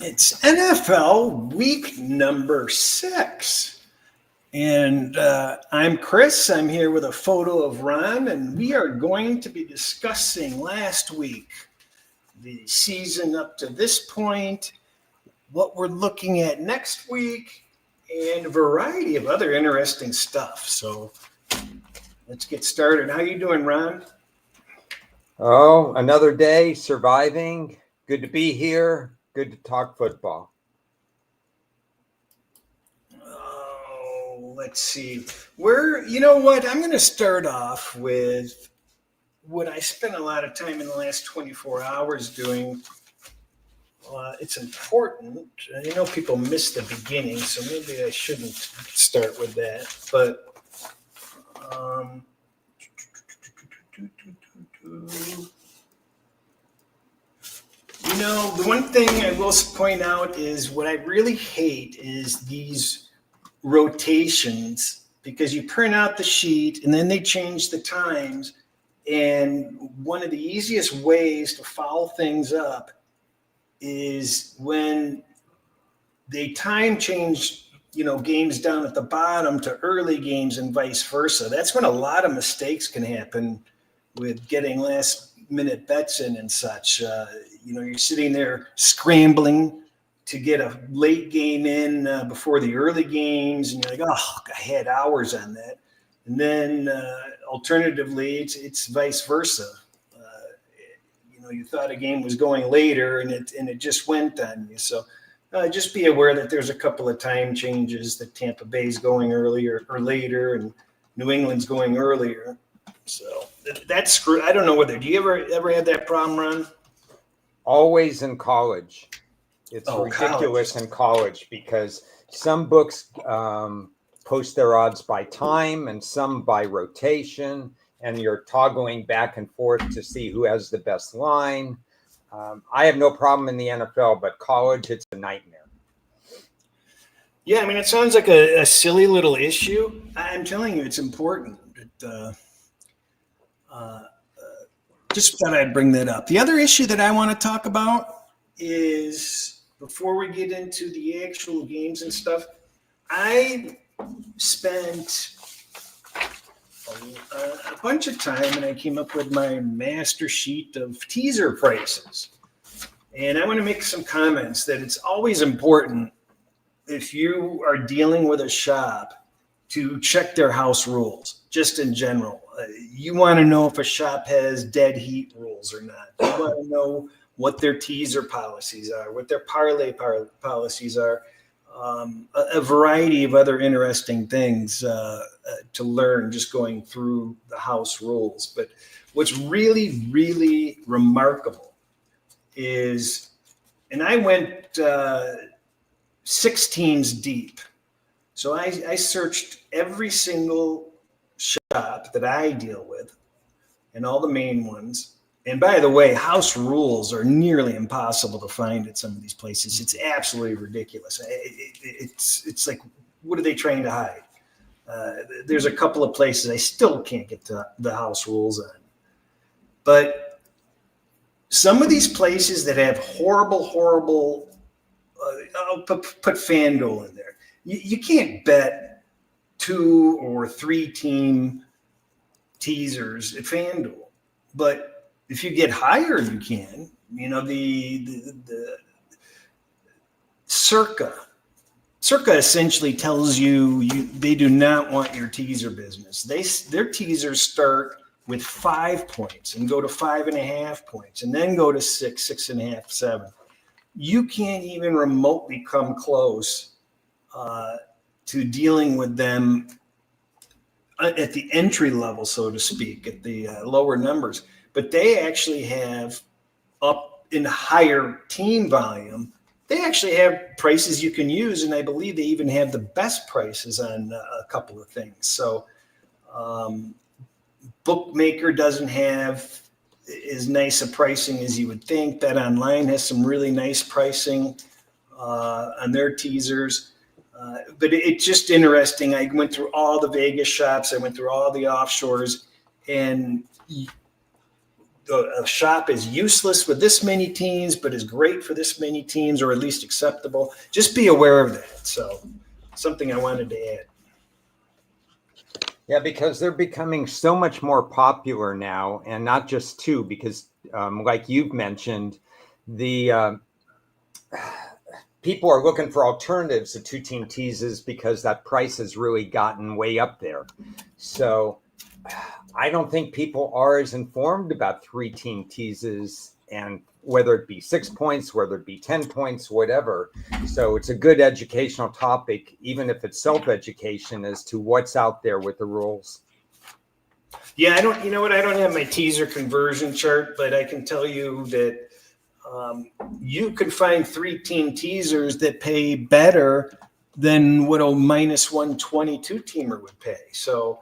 It's NFL week number 6. And I'm Chris. I'm here with a photo of Ron, and we are going to be discussing last week, the season up to this point, what we're looking at next week, and a variety of other interesting stuff. So let's get started. How you doing, Ron? Oh, another day, surviving. Good to be here. Good to talk football. Oh, let's see. You know what? I'm going to start off with what I spent a lot of time in the last 24 hours doing. It's important. I know people miss the beginning, so maybe I shouldn't start with that. But the one thing I will point out is what I really hate is these rotations, because you print out the sheet and then they change the times. And one of the easiest ways to foul things up is when they time change, games down at the bottom to early games and vice versa. That's when a lot of mistakes can happen with getting last minute bets in and such. You're sitting there scrambling to get a late game in before the early games, and you're like, oh, I had hours on that. And then alternatively, it's vice versa. You thought a game was going later, and it just went on you. So just be aware that there's a couple of time changes, that Tampa Bay's going earlier or later, and New England's going earlier. So that's screw. I don't know whether, do you ever had that problem, Ron? Always in college. It's ridiculous in college because some books post their odds by time and some by rotation, and you're toggling back and forth to see who has the best line. I have no problem in the NFL, but college, it's a nightmare. Yeah, I mean, it sounds like a silly little issue. I'm telling you, it's important. Just thought I'd bring that up. The other issue that I want to talk about is, before we get into the actual games and stuff, I spent a bunch of time and I came up with my master sheet of teaser prices. And I want to make some comments that it's always important, if you are dealing with a shop, to check their house rules, just in general. You want to know if a shop has dead heat rules or not. You want to know what their teaser policies are, what their parlay policies are, a variety of other interesting things to learn just going through the house rules. But what's really, really remarkable is, and I went 6 teams deep. So I searched every single shop that I deal with and all the main ones. And by the way, house rules are nearly impossible to find at some of these places. It's absolutely ridiculous. It's like, what are they trying to hide? There's a couple of places I still can't get to the house rules on. But some of these places that have horrible, I'll put FanDuel in there. You can't bet 2 or 3 team teasers at FanDuel, but if you get higher, you can. The Circa essentially tells you they do not want your teaser business. Their teasers start with 5 points and go to 5.5 points and then go to 6, 6.5, 7. You can't even remotely come close to dealing with them at the entry level, so to speak, at the lower numbers. But they actually have, up in higher team volume, they actually have prices you can use, and I believe they even have the best prices on a couple of things. So Bookmaker doesn't have as nice a pricing as you would think. Bet Online has some really nice pricing on their teasers. But it's just interesting. I went through all the Vegas shops. I went through all the offshores. And a shop is useless with this many teams, but is great for this many teams, or at least acceptable. Just be aware of that. So something I wanted to add. Yeah, because they're becoming so much more popular now, and not just two, because like you've mentioned, the people are looking for alternatives to two-team teases because that price has really gotten way up there. So I don't think people are as informed about three-team teases, and whether it be 6 points, whether it be 10 points, whatever. So it's a good educational topic, even if it's self-education, as to what's out there with the rules. Yeah, I don't have my teaser conversion chart, but I can tell you that you can find three-team teasers that pay better than what a -122 teamer would pay. So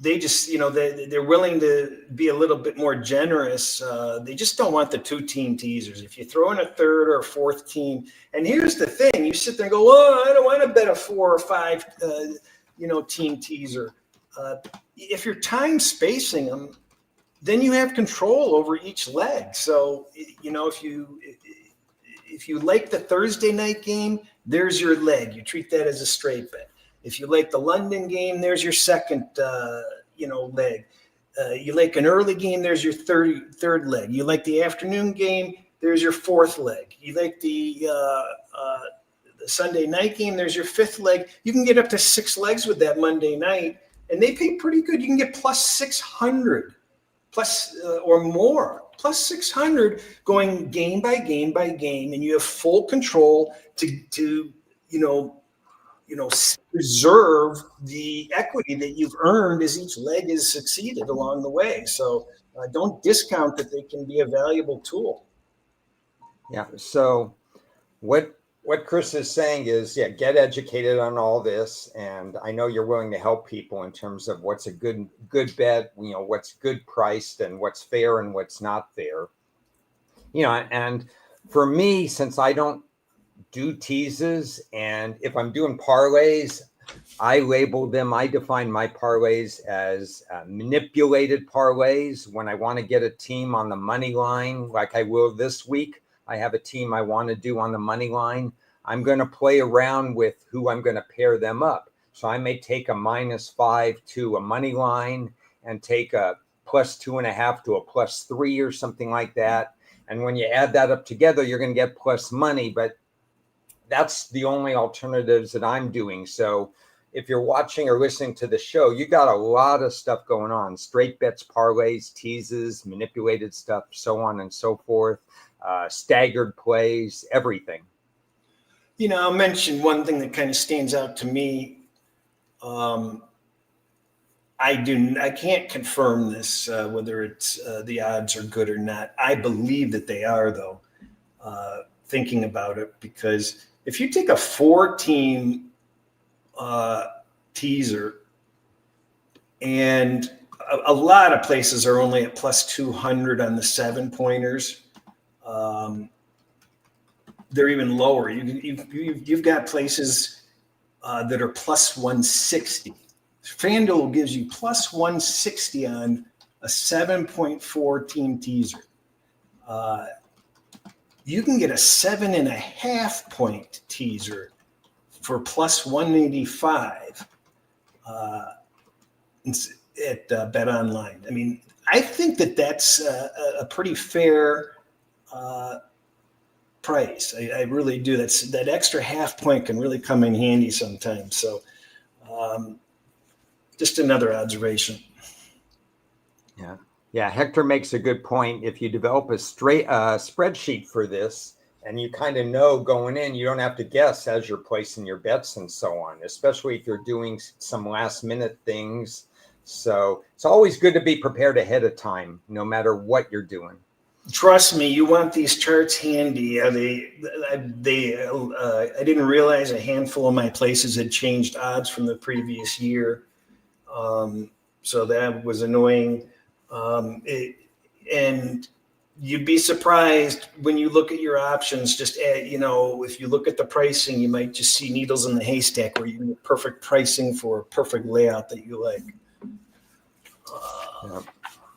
they just, they're willing to be a little bit more generous. They just don't want the two-team teasers. If you throw in a third or a fourth team, and here's the thing, you sit there and go, well, I don't want to bet a 4 or 5, team teaser. If you're time spacing them, then you have control over each leg. So, if you like the Thursday night game, there's your leg. You treat that as a straight bet. If you like the London game, there's your second, leg. You like an early game, there's your third leg. You like the afternoon game, there's your fourth leg. You like the Sunday night game, there's your fifth leg. You can get up to 6 legs with that Monday night, and they pay pretty good. You can get plus 600, or more, plus 600 going game by game by game, and you have full control to preserve the equity that you've earned as each leg is succeeded along the way. So don't discount that they can be a valuable tool. Yeah. So what Cris is saying is, get educated on all this. And I know you're willing to help people in terms of what's a good bet, what's good priced and what's fair and what's not fair. And for me, since I don't do teases, and if I'm doing parlays, I label them, I define my parlays as manipulated parlays. When I want to get a team on the money line, like I will this week, I have a team I want to do on the money line. I'm going to play around with who I'm going to pair them up. So I may take a -5 to a money line and take a +2.5 to a +3 or something like that. And when you add that up together, you're going to get plus money. But that's the only alternatives that I'm doing. So if you're watching or listening to the show, you got a lot of stuff going on: straight bets, parlays, teases, manipulated stuff, so on and so forth, staggered plays, everything. I'll mention one thing that kind of stands out to me. I can't confirm this, whether it's the odds are good or not. I believe that they are, though, thinking about it, because if you take a 4-team teaser, and a lot of places are only at +200 on the 7-pointers. They're even lower. You've got places that are +160. FanDuel gives you +160 on a 7.4 team teaser. You can get a 7.5 point teaser for +185 at Bet Online. I mean, I think that's a pretty fair price. I really do. That extra half point can really come in handy sometimes. So just another observation. Yeah. Hector makes a good point. If you develop a spreadsheet for this, and you kind of know going in, you don't have to guess as you're placing your bets and so on, especially if you're doing some last minute things. So it's always good to be prepared ahead of time, no matter what you're doing. Trust me, you want these charts handy. I didn't realize a handful of my places had changed odds from the previous year. So that was annoying. And you'd be surprised when you look at your options. Just if you look at the pricing, you might just see needles in the haystack where you get perfect pricing for a perfect layout that you like.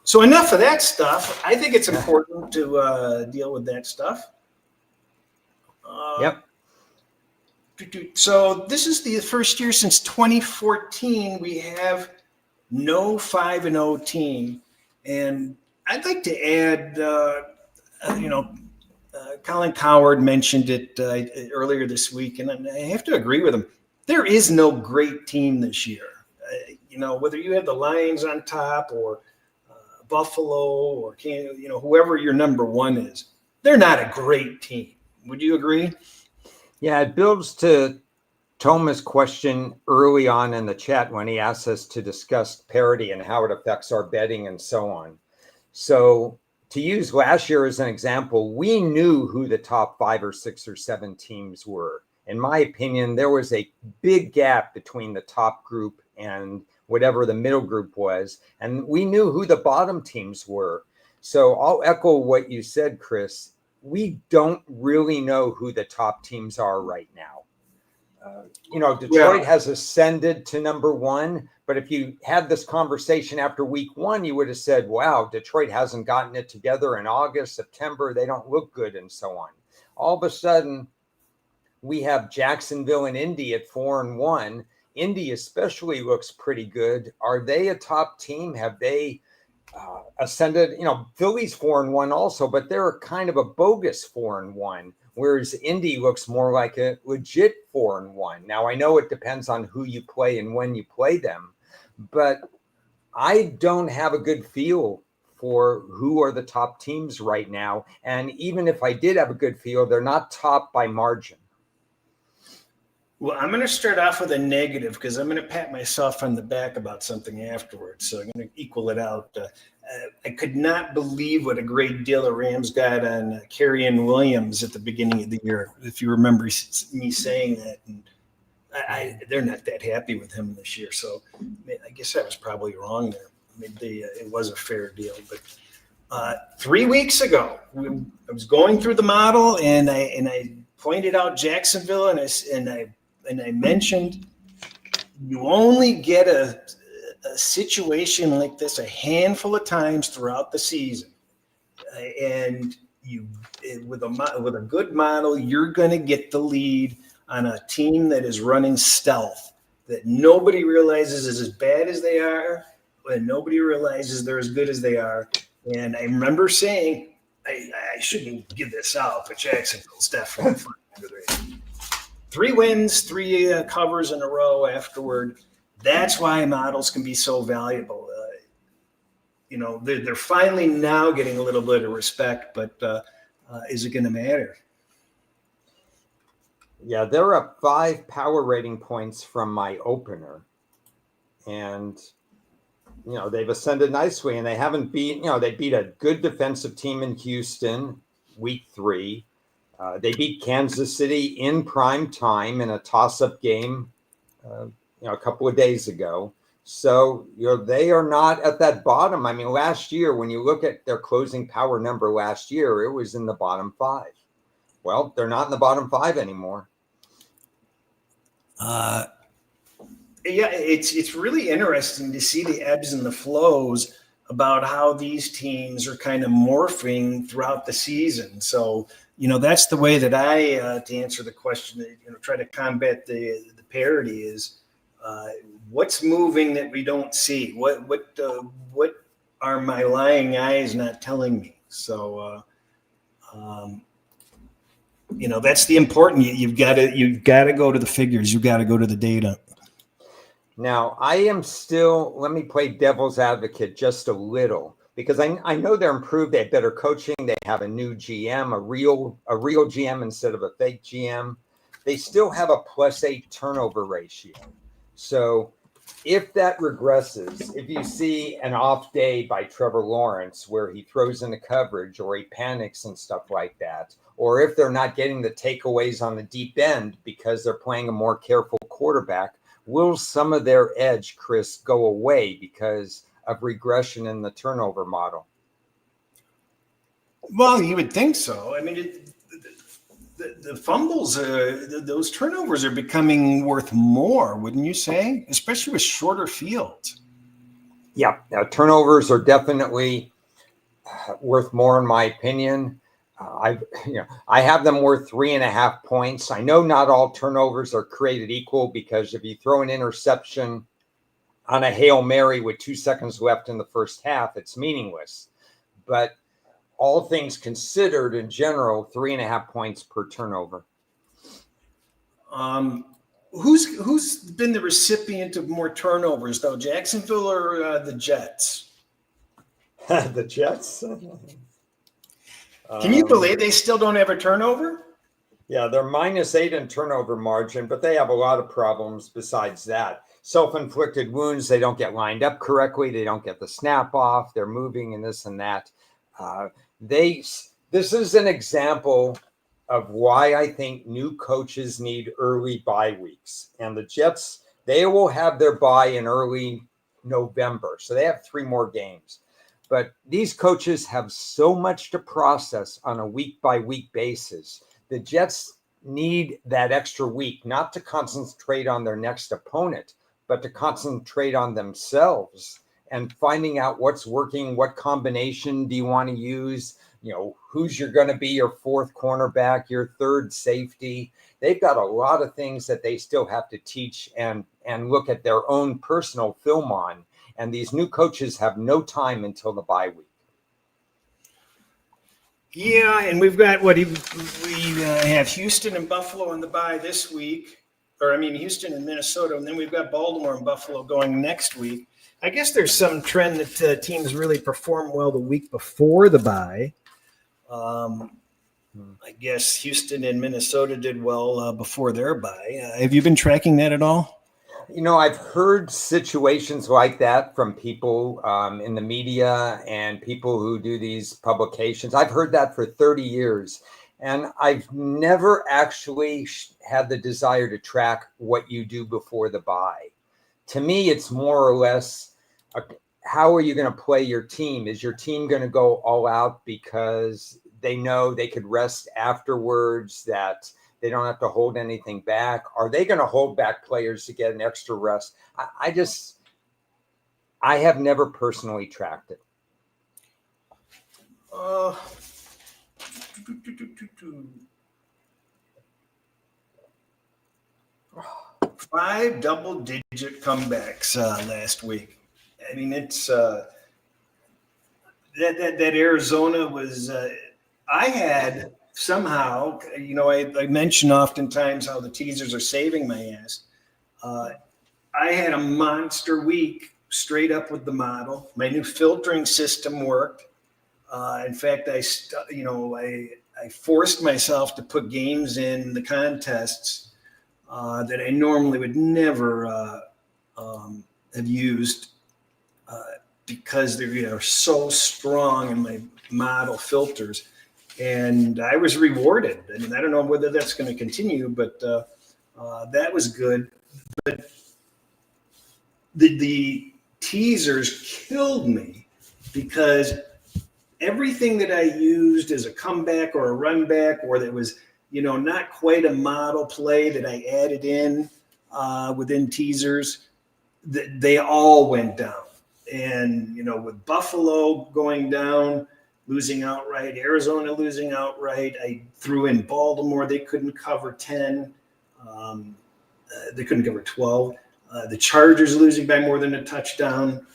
So enough of that stuff. I think it's important to deal with that stuff. Yep. So this is the first year since 2014 we have no 5-0 team, and I'd like to add, Colin Coward mentioned it earlier this week, and I have to agree with him. There is no great team this year. Whether you have the Lions on top or Buffalo or whoever your number one is, they're not a great team. Would you agree? Yeah, it builds to Thomas' question early on in the chat when he asked us to discuss parity and how it affects our betting and so on. So to use last year as an example, we knew who the top 5 or 6 or 7 teams were. In my opinion, there was a big gap between the top group and whatever the middle group was, and we knew who the bottom teams were. So I'll echo what you said, Cris. We don't really know who the top teams are right now. Detroit has ascended to number 1, but if you had this conversation after week 1, you would have said, wow, Detroit hasn't gotten it together in August, September. They don't look good and so on. All of a sudden, we have Jacksonville and Indy at 4-1. Indy especially looks pretty good. Are they a top team? Have they ascended? Philly's 4-1 also, but they're kind of a bogus 4-1, whereas Indy looks more like a legit 4-1. Now, I know it depends on who you play and when you play them, but I don't have a good feel for who are the top teams right now. And even if I did have a good feel, they're not top by margin. Well, I'm going to start off with a negative because I'm going to pat myself on the back about something afterwards. So I'm going to equal it out. I could not believe what a great deal the Rams got on Kerryon Williams at the beginning of the year. If you remember me saying that, and they're not that happy with him this year. So I guess I was probably wrong there. Maybe it was a fair deal. But 3 weeks ago, I was going through the model and I pointed out Jacksonville and I mentioned you only get a situation like this a handful of times throughout the season, and with a good model, you're going to get the lead on a team that is running stealth, that nobody realizes is as bad as they are, and nobody realizes they're as good as they are. And I remember saying, I shouldn't give this out, but Jacksonville's definitely under the radar. 3 wins, 3 covers in a row afterward. That's why models can be so valuable. They're finally now getting a little bit of respect, but is it going to matter? Yeah, they're up 5 power rating points from my opener. And, they've ascended nicely, and they haven't beat, they beat a good defensive team in Houston week 3. They beat Kansas City in prime time in a toss-up game, a couple of days ago. So, they are not at that bottom. I mean, last year, when you look at their closing power number last year, it was in the bottom 5. Well, they're not in the bottom 5 anymore. Yeah, it's really interesting to see the ebbs and the flows about how these teams are kind of morphing throughout the season. So, that's the way that I, to answer the question, try to combat the parity is what's moving that we don't see? What are my lying eyes not telling me? So, that's the important. You've got to go to the figures. You've got to go to the data. Now, I am still, let me play devil's advocate just a little, because I know they're improved. They have better coaching. They have a new GM, a real GM instead of a fake GM. They still have a +8 turnover ratio. So if that regresses, if you see an off day by Trevor Lawrence where he throws into coverage or he panics and stuff like that, or if they're not getting the takeaways on the deep end because they're playing a more careful quarterback, will some of their edge, Cris, go away because of regression in the turnover model? Well, you would think so. I mean, the fumbles, those turnovers are becoming worth more, wouldn't you say? Especially with shorter fields. Yeah, turnovers are definitely worth more, in my opinion. I have them worth 3.5 points. I know not all turnovers are created equal, because if you throw an interception on a Hail Mary with 2 seconds left in the first half, it's meaningless. But all things considered, in general, 3.5 points per turnover. Who's been the recipient of more turnovers, though, Jacksonville or the Jets? The Jets. Can you believe they still don't have a turnover? Yeah, they're -8 in turnover margin, but they have a lot of problems besides that. Self-inflicted wounds. They don't get lined up correctly. They don't get the snap off. They're moving and this and that. This is an example of why I think new coaches need early bye weeks. And the Jets, they will have their bye in early November. So they have 3 more games. But these coaches have so much to process on a week-by-week basis. The Jets need that extra week, not to concentrate on their next opponent, but to concentrate on themselves and finding out what's working, what combination do you want to use, who's you're going to be your 4th cornerback, your 3rd safety. They've got a lot of things that they still have to teach and look at their own personal film on. And these new coaches have no time until the bye week. Yeah, and we've got we have Houston and Buffalo on the bye this week, Houston and Minnesota, and then we've got Baltimore and Buffalo going next week. I guess there's some trend that teams really perform well the week before the bye. I guess Houston and Minnesota did well before their bye. Have you been tracking that at all? I've heard situations like that from people in the media and people who do these publications. I've heard that for 30 years, and I've never actually had the desire to track what you do before the bye. To me, it's more or less, how are you going to play your team? Is your team going to go all out because they know they could rest afterwards, that they don't have to hold anything back? Are they going to hold back players to get an extra rest? I have never personally tracked it. 5 double-digit comebacks last week. It's that Arizona was. I had somehow, I mention oftentimes how the teasers are saving my ass. I had a monster week straight up with the model. My new filtering system worked. In fact, I forced myself to put games in the contests that I normally would never have used because they're so strong in my model filters. And I was rewarded. I don't know whether that's going to continue, but that was good. But the teasers killed me because everything that I used as a comeback or a run back, or that was, not quite a model play that I added in within teasers, they all went down. And, with Buffalo going down, losing outright, Arizona losing outright, I threw in Baltimore. They couldn't cover 10. They couldn't cover 12. The Chargers losing by more than a touchdown.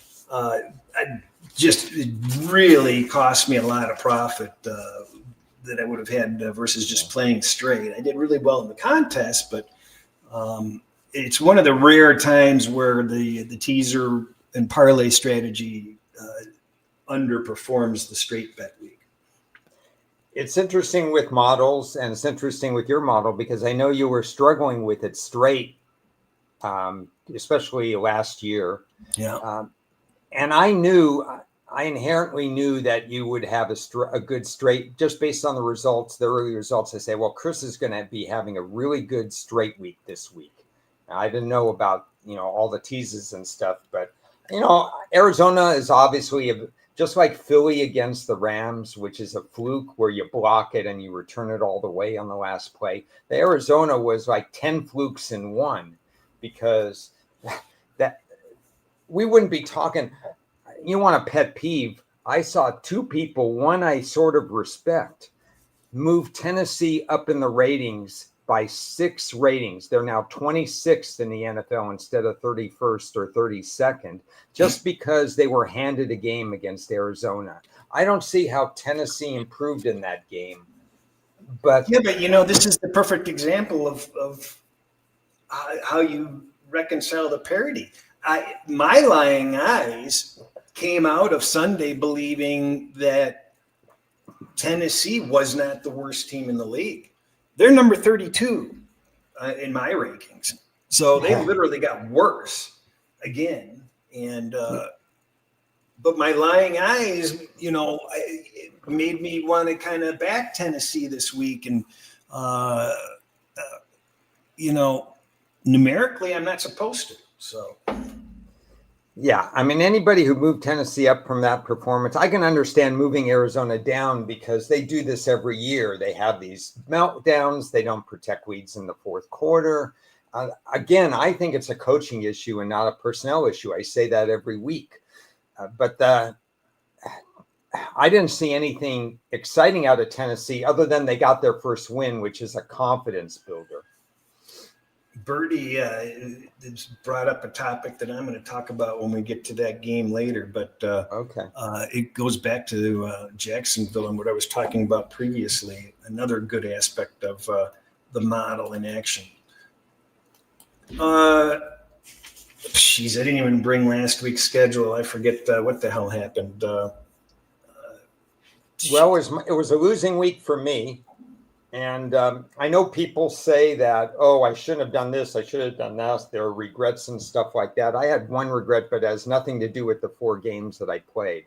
It really cost me a lot of profit that I would have had versus just playing straight. I did really well in the contest, but it's one of the rare times where the teaser and parlay strategy underperforms the straight bet week. It's interesting with models, and it's interesting with your model, because I know you were struggling with it straight, especially last year. Yeah. And I inherently knew that you would have a good straight, just based on the early results. I say, well, Cris is going to be having a really good straight week this week. Now, I didn't know about, all the teases and stuff, but, Arizona is obviously just like Philly against the Rams, which is a fluke where you block it and you return it all the way on the last play. The Arizona was like 10 flukes in one, because that we wouldn't be talking. you want a pet peeve? I saw two people, one I sort of respect, move Tennessee up in the ratings by 6 ratings. They're now 26th in the NFL instead of 31st or 32nd, just because they were handed a game against Arizona. I don't see how Tennessee improved in that game. But yeah, but this is the perfect example of how you reconcile the parity. My lying eyes came out of Sunday believing that Tennessee was not the worst team in the league. They're number 32 in my rankings. So they literally got worse again. And but my lying eyes, it made me want to kind of back Tennessee this week. And numerically, I'm not supposed to. So. Yeah, I mean, anybody who moved Tennessee up from that performance, I can understand moving Arizona down because they do this every year. They have these meltdowns. They don't protect leads in the fourth quarter. Again, I think it's a coaching issue and not a personnel issue. I say that every week. But I didn't see anything exciting out of Tennessee other than they got their first win, which is a confidence builder. Birdie has brought up a topic that I'm going to talk about when we get to that game later, but okay. It goes back to Jacksonville and what I was talking about previously, another good aspect of the model in action. Geez, I didn't even bring last week's schedule. I forget what the hell happened. Well, it was a losing week for me. And I know people say that, oh, I shouldn't have done this. I should have done that. There are regrets and stuff like that. I had one regret, but it has nothing to do with the 4 games that I played.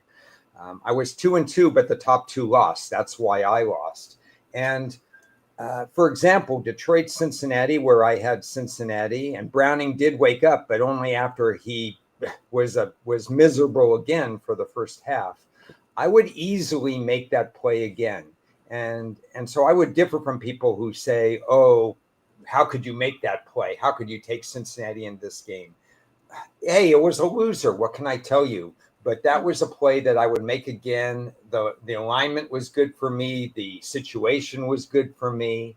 I was 2-2, but the top 2 lost. That's why I lost. And for example, Detroit, Cincinnati, where I had Cincinnati, and Browning did wake up, but only after he was miserable again for the first half. I would easily make that play again. And so I would differ from people who say, oh, how could you make that play? How could you take Cincinnati in this game? Hey, it was a loser. What can I tell you? But that was a play that I would make again. The alignment was good for me. The situation was good for me.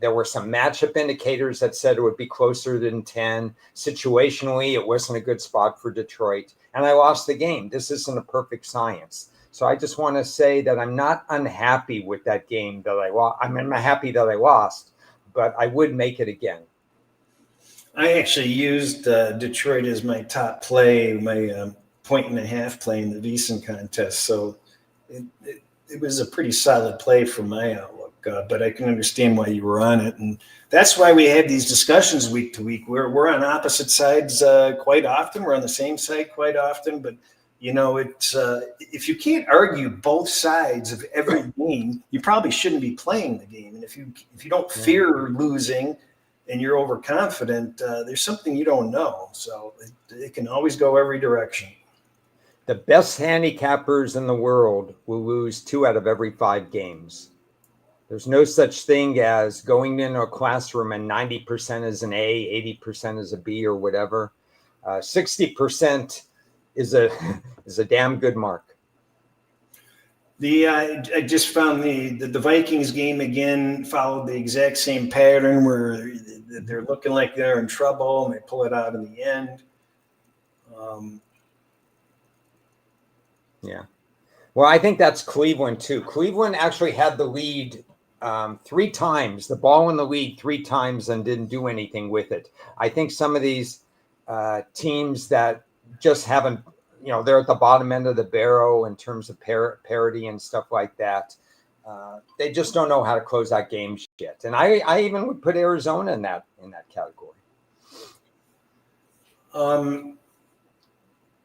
There were some matchup indicators that said it would be closer than 10. Situationally, it wasn't a good spot for Detroit. And I lost the game. This isn't a perfect science. So I just want to say that I'm not unhappy with that game that I lost. I'm happy that I lost, but I would make it again. I actually used Detroit as my top play, my 1.5 play in the VEASAN contest. So it was a pretty solid play from my outlook, but I can understand why you were on it. And that's why we have these discussions week to week. We're on opposite sides quite often. We're on the same side quite often, but it's if you can't argue both sides of every game, you probably shouldn't be playing the game. And if you don't fear losing and you're overconfident, there's something you don't know. So it can always go every direction. The best handicappers in the world will lose 2 out of every 5 games. There's no such thing as going into a classroom and 90% is an A, 80% is a B or whatever. 60% is a damn good mark. I just found the Vikings game again followed the exact same pattern where they're looking like they're in trouble and they pull it out in the end. Yeah. Well, I think that's Cleveland too. Cleveland actually had the lead 3 times, the ball in the lead 3 times and didn't do anything with it. I think some of these teams that just haven't, they're at the bottom end of the barrel in terms of parity and stuff like that. They just don't know how to close out games yet. And I even would put Arizona in that category.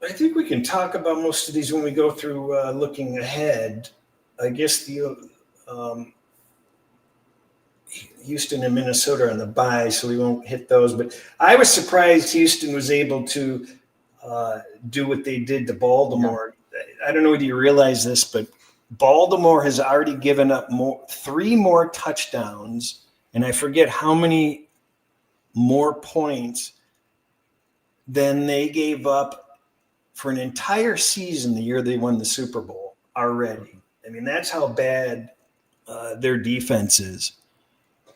I think we can talk about most of these when we go through looking ahead. I guess the Houston and Minnesota are on the bye, so we won't hit those. But I was surprised Houston was able to do what they did to Baltimore. Yeah. I don't know whether you realize this, but Baltimore has already given up 3 more touchdowns, and I forget how many more points than they gave up for an entire season the year they won the Super Bowl already. I mean, that's how bad their defense is.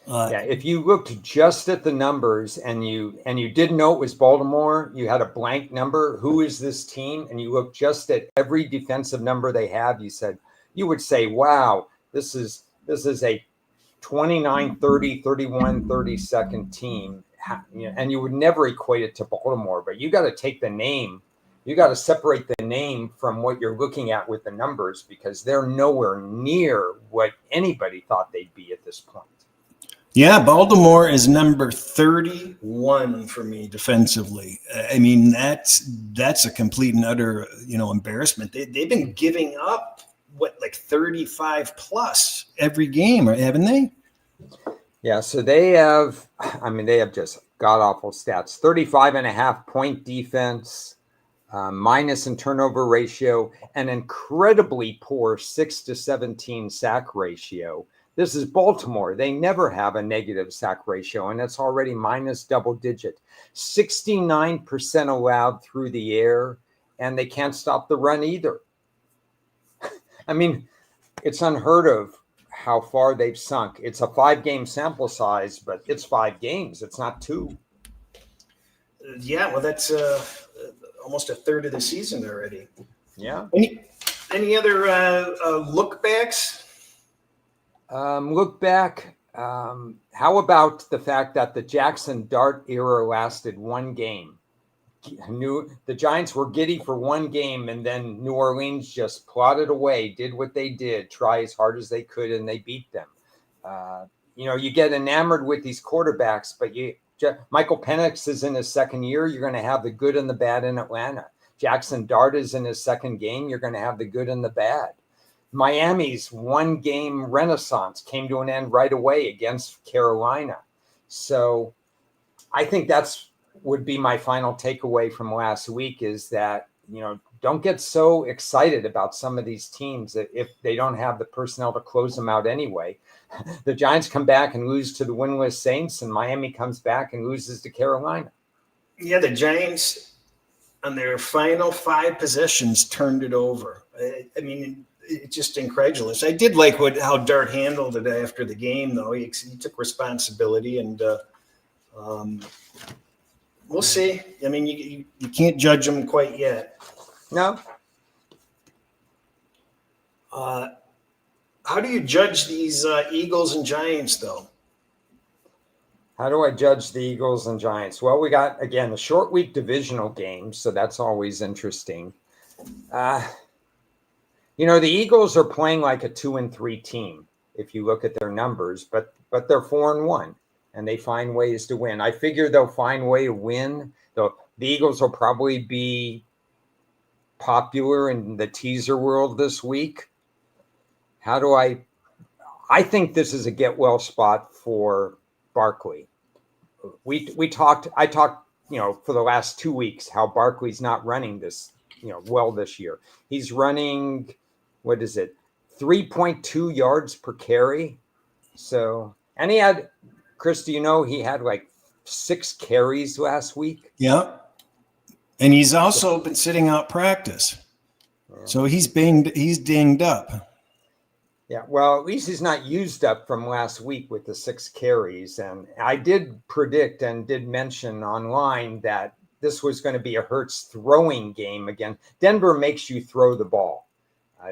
If you looked just at the numbers and you didn't know it was Baltimore, you had a blank number. Who is this team? And you look just at every defensive number they have. You would say, wow, this is a 29, 30, 31, 32nd team. And you would never equate it to Baltimore, but you got to take the name. You got to separate the name from what you're looking at with the numbers, because they're nowhere near what anybody thought they'd be at this point. Yeah, Baltimore is number 31 for me defensively. I mean, that's a complete and utter, embarrassment. They've been giving up like 35 plus every game, haven't they? Yeah, so they have just god awful stats. 35.5 point defense, minus in turnover ratio, an incredibly poor 6-17 sack ratio. This is Baltimore. They never have a negative sack ratio, and it's already minus double digit. 69% allowed through the air, and they can't stop the run either. I mean, it's unheard of how far they've sunk. It's a 5-game sample size, but it's 5 games. It's not 2. Yeah, well, that's almost a third of the season already. Yeah. Any other look backs? Look back. How about the fact that the Jackson Dart era lasted 1 game? The Giants were giddy for 1 game, and then New Orleans just plodded away, did what they did, try as hard as they could, and they beat them. You get enamored with these quarterbacks, but Michael Penix is in his 2nd year. You're going to have the good and the bad in Atlanta. Jackson Dart is in his 2nd game. You're going to have the good and the bad. Miami's 1-game renaissance came to an end right away against Carolina. So I think would be my final takeaway from last week, is that, don't get so excited about some of these teams that if they don't have the personnel to close them out anyway. The Giants come back and lose to the winless Saints, and Miami comes back and loses to Carolina. Yeah, the Giants on their final 5 possessions turned it over. I mean, it's just incredulous. I did like how Dart handled it after the game, though. He took responsibility, and we'll see. I mean, you can't judge him quite yet. No. How do you judge these Eagles and Giants, though? How do I judge the Eagles and Giants? Well, we got, again, the short week divisional games, so that's always interesting. The Eagles are playing like a 2-3 team if you look at their numbers, but they're 4-1, and they find ways to win. I figure they'll find a way to win. The Eagles will probably be popular in the teaser world this week. I think this is a get well spot for Barkley. I talked, for the last 2 weeks, how Barkley's not running this, well this year. He's running, 3.2 yards per carry. So, and he had, Chris, he had like 6 carries last week. Yeah. And he's also been sitting out practice. Yeah. So he's dinged up. Yeah, well, at least he's not used up from last week with the 6 carries. And I did predict and did mention online that this was going to be a Hurts throwing game again. Denver makes you throw the ball.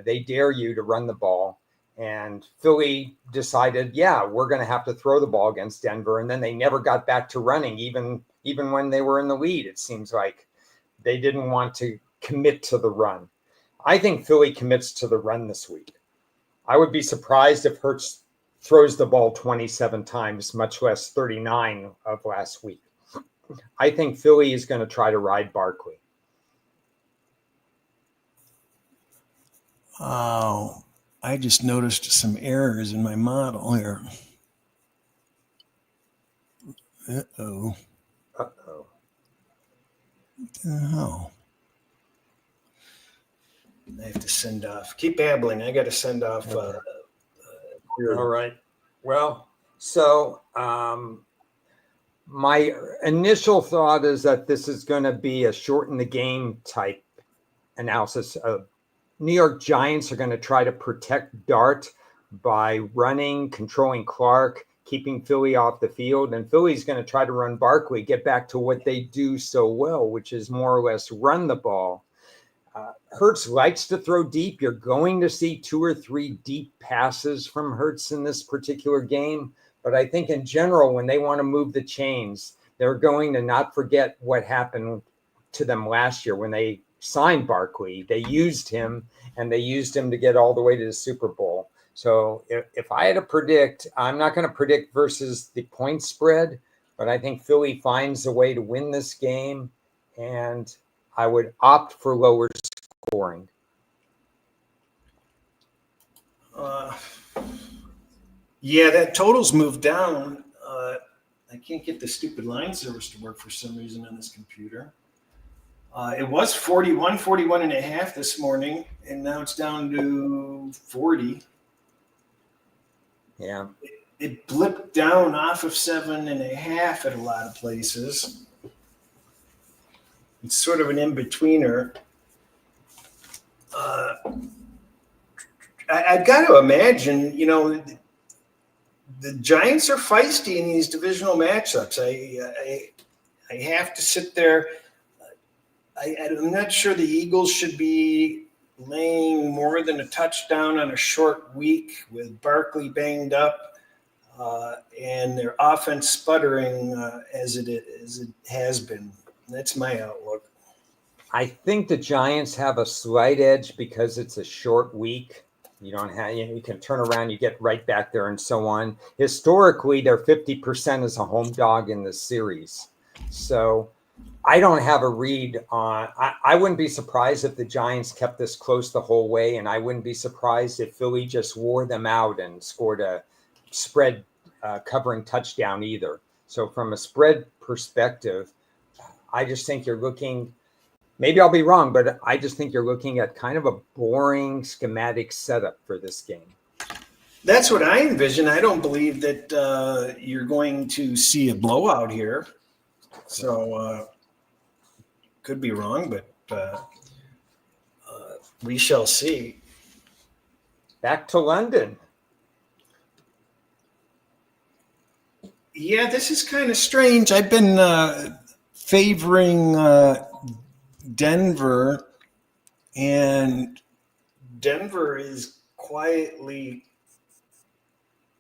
They dare you to run the ball. And Philly decided, we're going to have to throw the ball against Denver. And then they never got back to running, even when they were in the lead. It seems like they didn't want to commit to the run. I think Philly commits to the run this week. I would be surprised if Hurts throws the ball 27 times, much less 39 of last week. I think Philly is going to try to ride Barkley. Oh, I just noticed some errors in my model here. Uh-oh. Uh-oh. What the hell? I have to send off. Keep babbling. I got to send off. All right. Well, so my initial thought is that this is going to be a shorten the game type analysis. New York Giants are going to try to protect Dart by running, controlling Clark, keeping Philly off the field. And Philly's going to try to run Barkley, get back to what they do so well, which is more or less run the ball. Hurts likes to throw deep. You're going to see 2 or 3 deep passes from Hurts in this particular game. But I think in general, when they want to move the chains, they're going to not forget what happened to them last year when they signed Barkley. They used him, and they used him to get all the way to the Super Bowl. So if I had to predict, I'm not going to predict versus the point spread, but I think Philly finds a way to win this game, and I would opt for lower scoring. Yeah, that total's moved down. I can't get the stupid line service to work for some reason on this computer. It was 41 and a half this morning, and now it's down to 40. Yeah. It blipped down off of 7.5 at a lot of places. It's sort of an in-betweener. I've got to imagine, the Giants are feisty in these divisional matchups. I have to sit there. I'm not sure the Eagles should be laying more than a touchdown on a short week with Barkley banged up and their offense sputtering as it has been. That's my outlook. I think the Giants have a slight edge because it's a short week. You don't have, you can turn around, you get right back there and so on. Historically, they're 50% as a home dog in the series. So I don't have a read on, I wouldn't be surprised if the Giants kept this close the whole way. And I wouldn't be surprised if Philly just wore them out and scored a spread covering touchdown either. So from a spread perspective, I just think you're looking, maybe I'll be wrong, but I just think you're looking at kind of a boring schematic setup for this game. That's what I envision. I don't believe that you're going to see a blowout here. So could be wrong, but we shall see. Back to London. Yeah, this is kind of strange. I've been favoring Denver, and Denver is quietly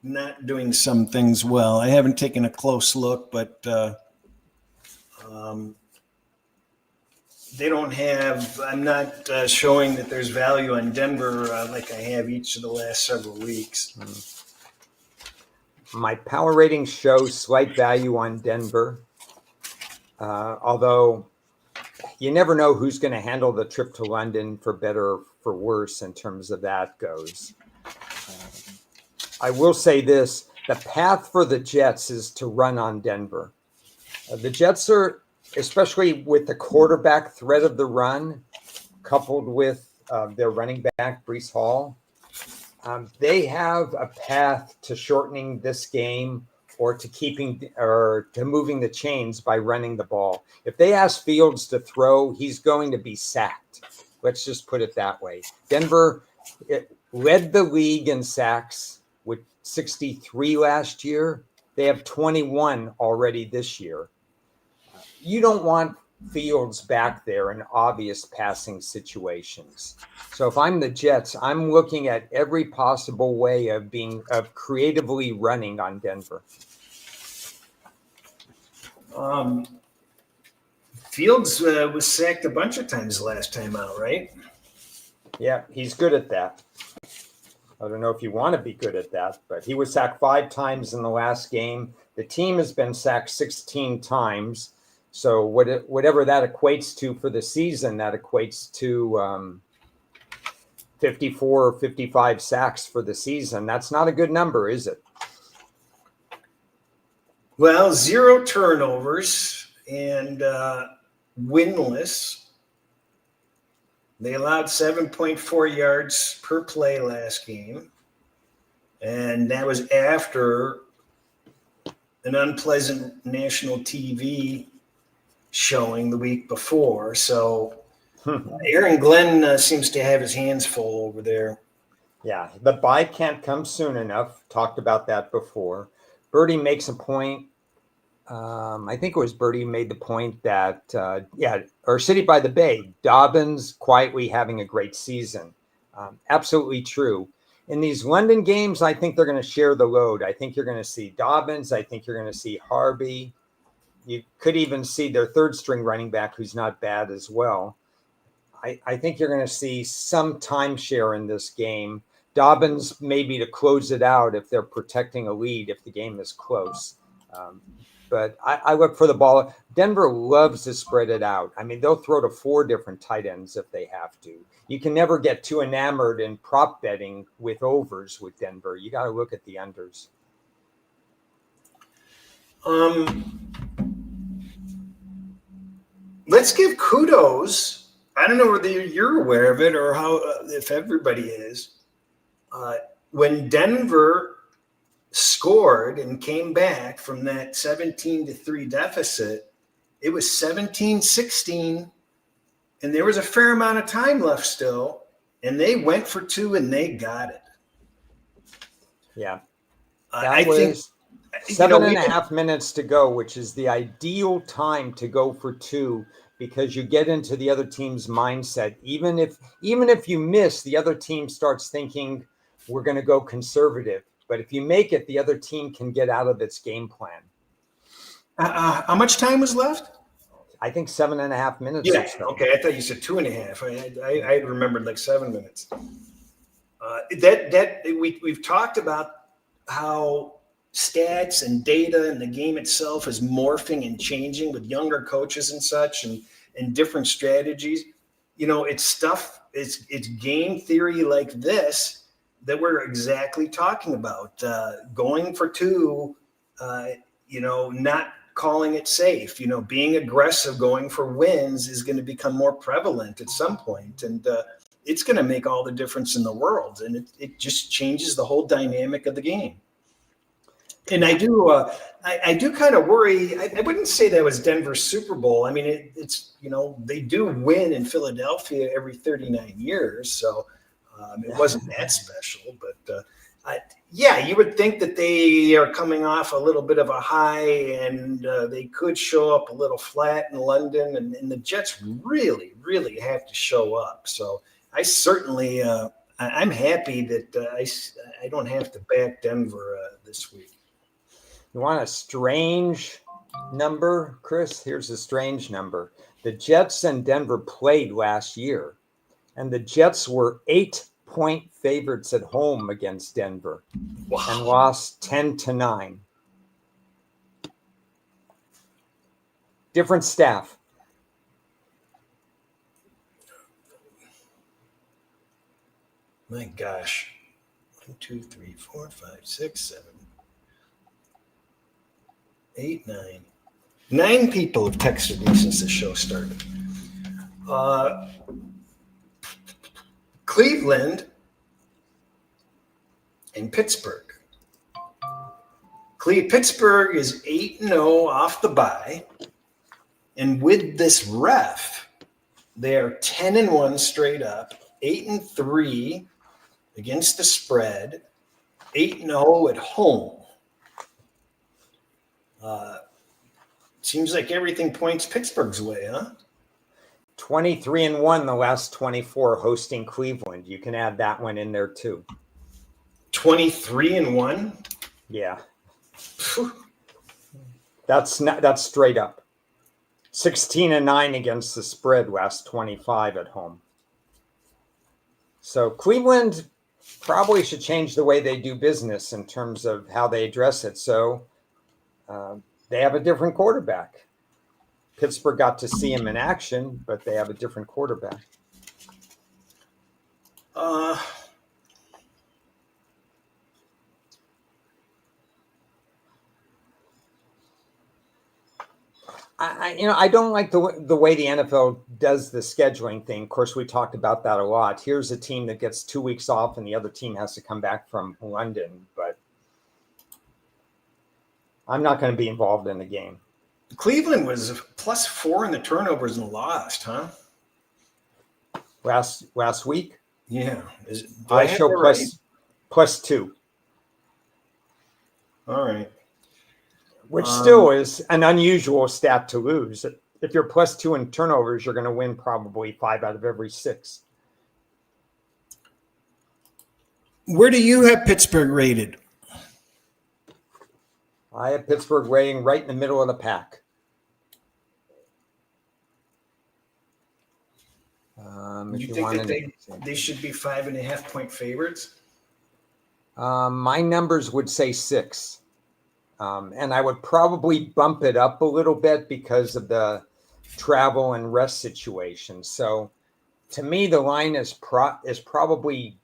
not doing some things well. I haven't taken a close look, but they don't have, I'm not showing that there's value on Denver like I have each of the last several weeks. My power ratings show slight value on Denver, although you never know who's going to handle the trip to London for better or for worse in terms of that goes. I will say this, the path for the Jets is to run on Denver. The Jets are, especially with the quarterback threat of the run, coupled with their running back, Breece Hall, they have a path to shortening this game or to keeping or to moving the chains by running the ball. If they ask Fields to throw, he's going to be sacked. Let's just put it that way. Denver led the league in sacks with 63 last year. They have 21 already this year. You don't want Fields back there in obvious passing situations. So if I'm the Jets, I'm looking at every possible way of creatively running on Denver. Fields was sacked a bunch of times last time out, right? Yeah, he's good at that. I don't know if you want to be good at that, but he was sacked 5 times in the last game. The team has been sacked 16 times. So whatever that equates to for the season, that equates to 54 or 55 sacks for the season. That's not a good number, is it? Well, 0 turnovers and winless. They allowed 7.4 yards per play last game. And that was after an unpleasant national TV showing the week before. So Aaron Glenn seems to have his hands full over there. Yeah, the bye can't come soon enough. Talked about that before. Birdie makes a point. I think it was Birdie made the point that, or City by the Bay, Dobbins quietly having a great season. Absolutely true. In these London games, I think they're going to share the load. I think you're going to see Dobbins. I think you're going to see Harvey. You could even see their third string running back, who's not bad as well. I think you're going to see some timeshare in this game. Dobbins maybe to close it out if they're protecting a lead, if the game is close. But I look for the ball. Denver loves to spread it out. I mean, they'll throw to 4 different tight ends if they have to. You can never get too enamored in prop betting with overs with Denver. You got to look at the unders. Let's give kudos. I don't know whether you're aware of it or how, if everybody is. When Denver scored and came back from that 17-3 deficit, it was 17-16, and there was a fair amount of time left still, and they went for 2 and they got it. Yeah. I think 7.5 minutes to go, which is the ideal time to go for 2, because you get into the other team's mindset. Even if you miss, the other team starts thinking we're going to go conservative. But if you make it, the other team can get out of its game plan. How much time was left? I think 7.5 minutes. Yeah. Okay. I thought you said 2.5. I remembered like 7 minutes. We've talked about how stats and data and the game itself is morphing and changing with younger coaches and such, and different strategies. It's stuff. It's game theory like this that we're exactly talking about, going for 2, not calling it safe, being aggressive, going for wins is going to become more prevalent at some point. And it's going to make all the difference in the world. And it just changes the whole dynamic of the game. And I do kind of worry. I wouldn't say that was Denver's Super Bowl. I mean, it's they do win in Philadelphia every 39 years. So, it wasn't that special, but you would think that they are coming off a little bit of a high, and they could show up a little flat in London, and the Jets really, really have to show up. So I certainly, I'm happy that I don't have to back Denver this week. You want a strange number, Chris? Here's a strange number. The Jets and Denver played last year, and the Jets were 8-point favorites at home against Denver. Wow. And lost 10-9. Different staff. My gosh. 1, 2, 3, 4, 5, 6, 7, 8, 9. 9 people have texted me since the show started. Cleveland and Pittsburgh. Pittsburgh is 8-0 off the bye. And with this ref, they are 10-1 straight up, 8-3 against the spread, 8-0 at home. Seems like everything points Pittsburgh's way, huh? 23-1 the last 24 hosting Cleveland. You can add that one in there too. 23-1? Yeah. That's straight up. 16-9 against the spread last 25 at home. So Cleveland probably should change the way they do business in terms of how they address it. So they have a different quarterback. Pittsburgh got to see him in action, but they have a different quarterback. I don't like the way the NFL does the scheduling thing. Of course, we talked about that a lot. Here's a team that gets 2 weeks off, and the other team has to come back from London. But I'm not going to be involved in the game. Cleveland was +4 in the turnovers and lost, huh? last week. Yeah. Do I have show that right? +2, All right. which still is an unusual stat to lose. If you're +2 in turnovers, you're going to win probably 5 out of every 6. Where do you have Pittsburgh rated? I have Pittsburgh weighing right in the middle of the pack. You think that they should be 5.5-point favorites? My numbers would say 6. And I would probably bump it up a little bit because of the travel and rest situation. So to me, the line is probably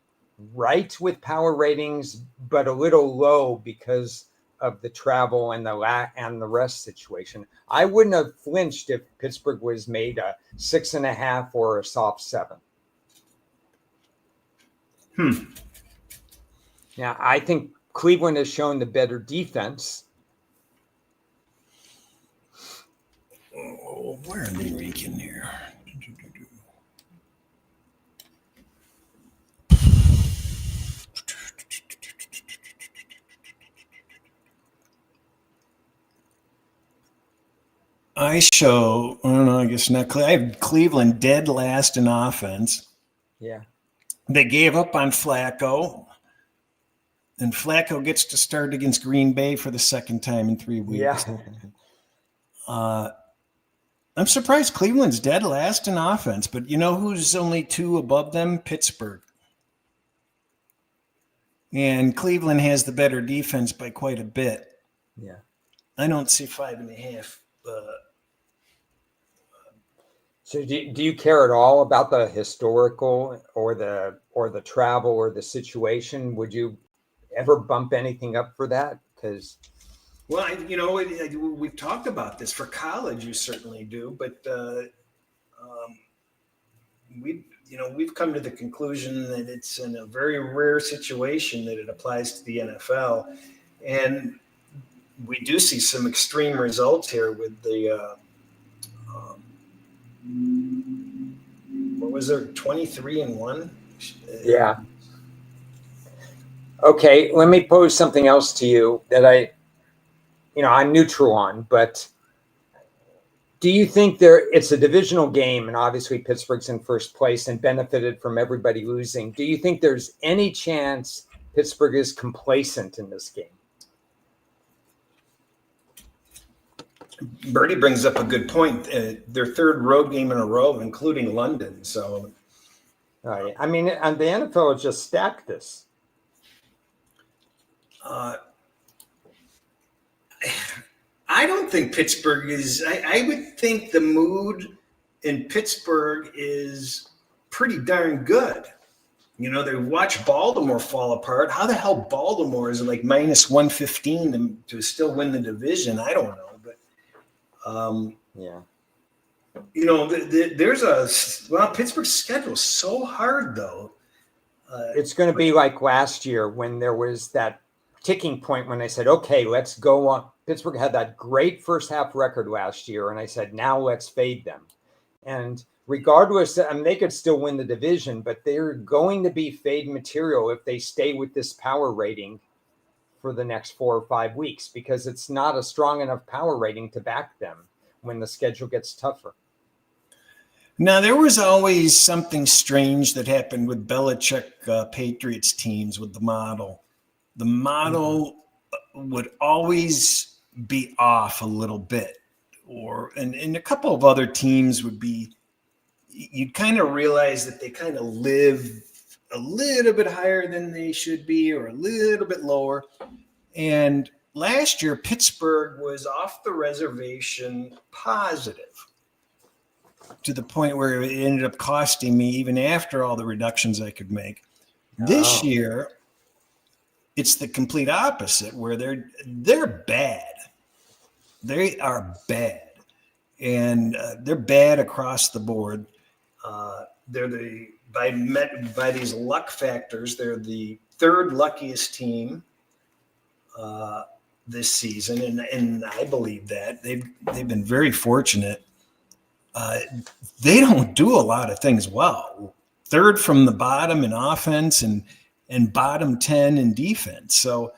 right with power ratings, but a little low because of the travel and the rest situation. I wouldn't have flinched if Pittsburgh was made a 6.5 or a soft 7. Now, I think Cleveland has shown the better defense. Oh, where are they ranking here? I don't know, I guess not. I have Cleveland dead last in offense. Yeah. They gave up on Flacco. And Flacco gets to start against Green Bay for the second time in 3 weeks. Yeah. I'm surprised Cleveland's dead last in offense, but you know who's only 2 above them? Pittsburgh. And Cleveland has the better defense by quite a bit. Yeah. I don't see 5.5. So do you care at all about the historical or the travel or the situation? Would you ever bump anything up for that? Because we've talked about this. For college, you certainly do, but we've come to the conclusion that it's in a very rare situation that it applies to the NFL, and we do see some extreme results here with the what was there, 23-1? Yeah. Okay, let me pose something else to you that I'm neutral on, but do you think it's a divisional game, and obviously Pittsburgh's in first place and benefited from everybody losing. Do you think there's any chance Pittsburgh is complacent in this game? Bertie brings up a good point. Their third road game in a row, including London. So, right. I mean, and the NFL has just stacked this. I don't think Pittsburgh is. I would think the mood in Pittsburgh is pretty darn good. They watch Baltimore fall apart. How the hell Baltimore is like -115 to still win the division? I don't know. Yeah. Pittsburgh's schedule is so hard, though. It's going to be like last year when there was that ticking point when I said, okay, let's go on. Pittsburgh had that great first half record last year. And I said, now let's fade them. And regardless, they could still win the division, but they're going to be fade material if they stay with this power rating for the next 4 or 5 weeks, because it's not a strong enough power rating to back them when the schedule gets tougher. Now, there was always something strange that happened with Belichick Patriots teams with the model. The model would always be off a little bit, and a couple of other teams would be, you'd kind of realize that they kind of live a little bit higher than they should be or a little bit lower. And last year, Pittsburgh was off the reservation positive to the point where it ended up costing me even after all the reductions I could make. This year, it's the complete opposite, where they're bad. They are bad. And they're bad across the board. They're by these luck factors, they're the third luckiest team this season, and I believe that they've been very fortunate. They don't do a lot of things well. third from the bottom in offense and bottom 10 in defense. So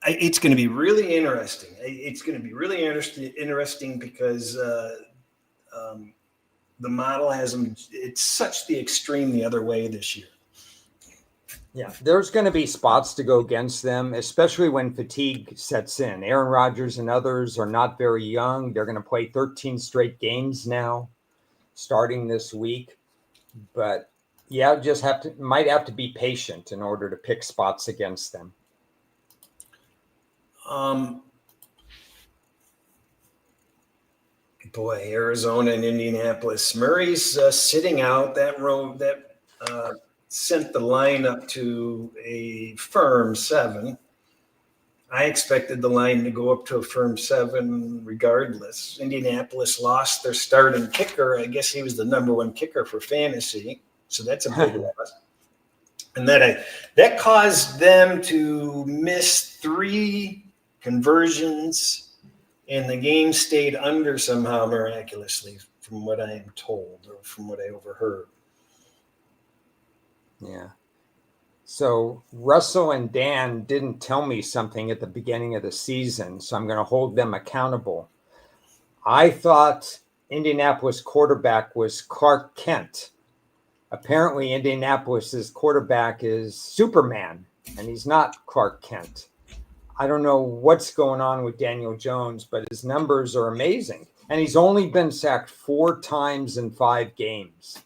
it's going to be really interesting. It's going to be really interesting because the model has them. It's such the extreme the other way this year. Yeah, there's going to be spots to go against them, especially when fatigue sets in. Aaron Rodgers and others are not very young. They're going to play 13 straight games now, starting this week. But yeah, just might have to be patient in order to pick spots against them. Boy, Arizona and Indianapolis. Murray's sitting out. That road that sent the line up to a firm 7. I expected the line to go up to a firm 7 regardless. Indianapolis lost their starting kicker. I guess he was the number 1 kicker for fantasy. So that's a big loss. And that caused them to miss 3 conversions, and the game stayed under somehow miraculously, from what I am told or from what I overheard. Yeah. So Russell and Dan didn't tell me something at the beginning of the season, so I'm going to hold them accountable. I thought Indianapolis quarterback was Clark Kent. Apparently, Indianapolis's quarterback is Superman, and he's not Clark Kent. I don't know what's going on with Daniel Jones, but his numbers are amazing. And he's only been sacked 4 times in 5 games.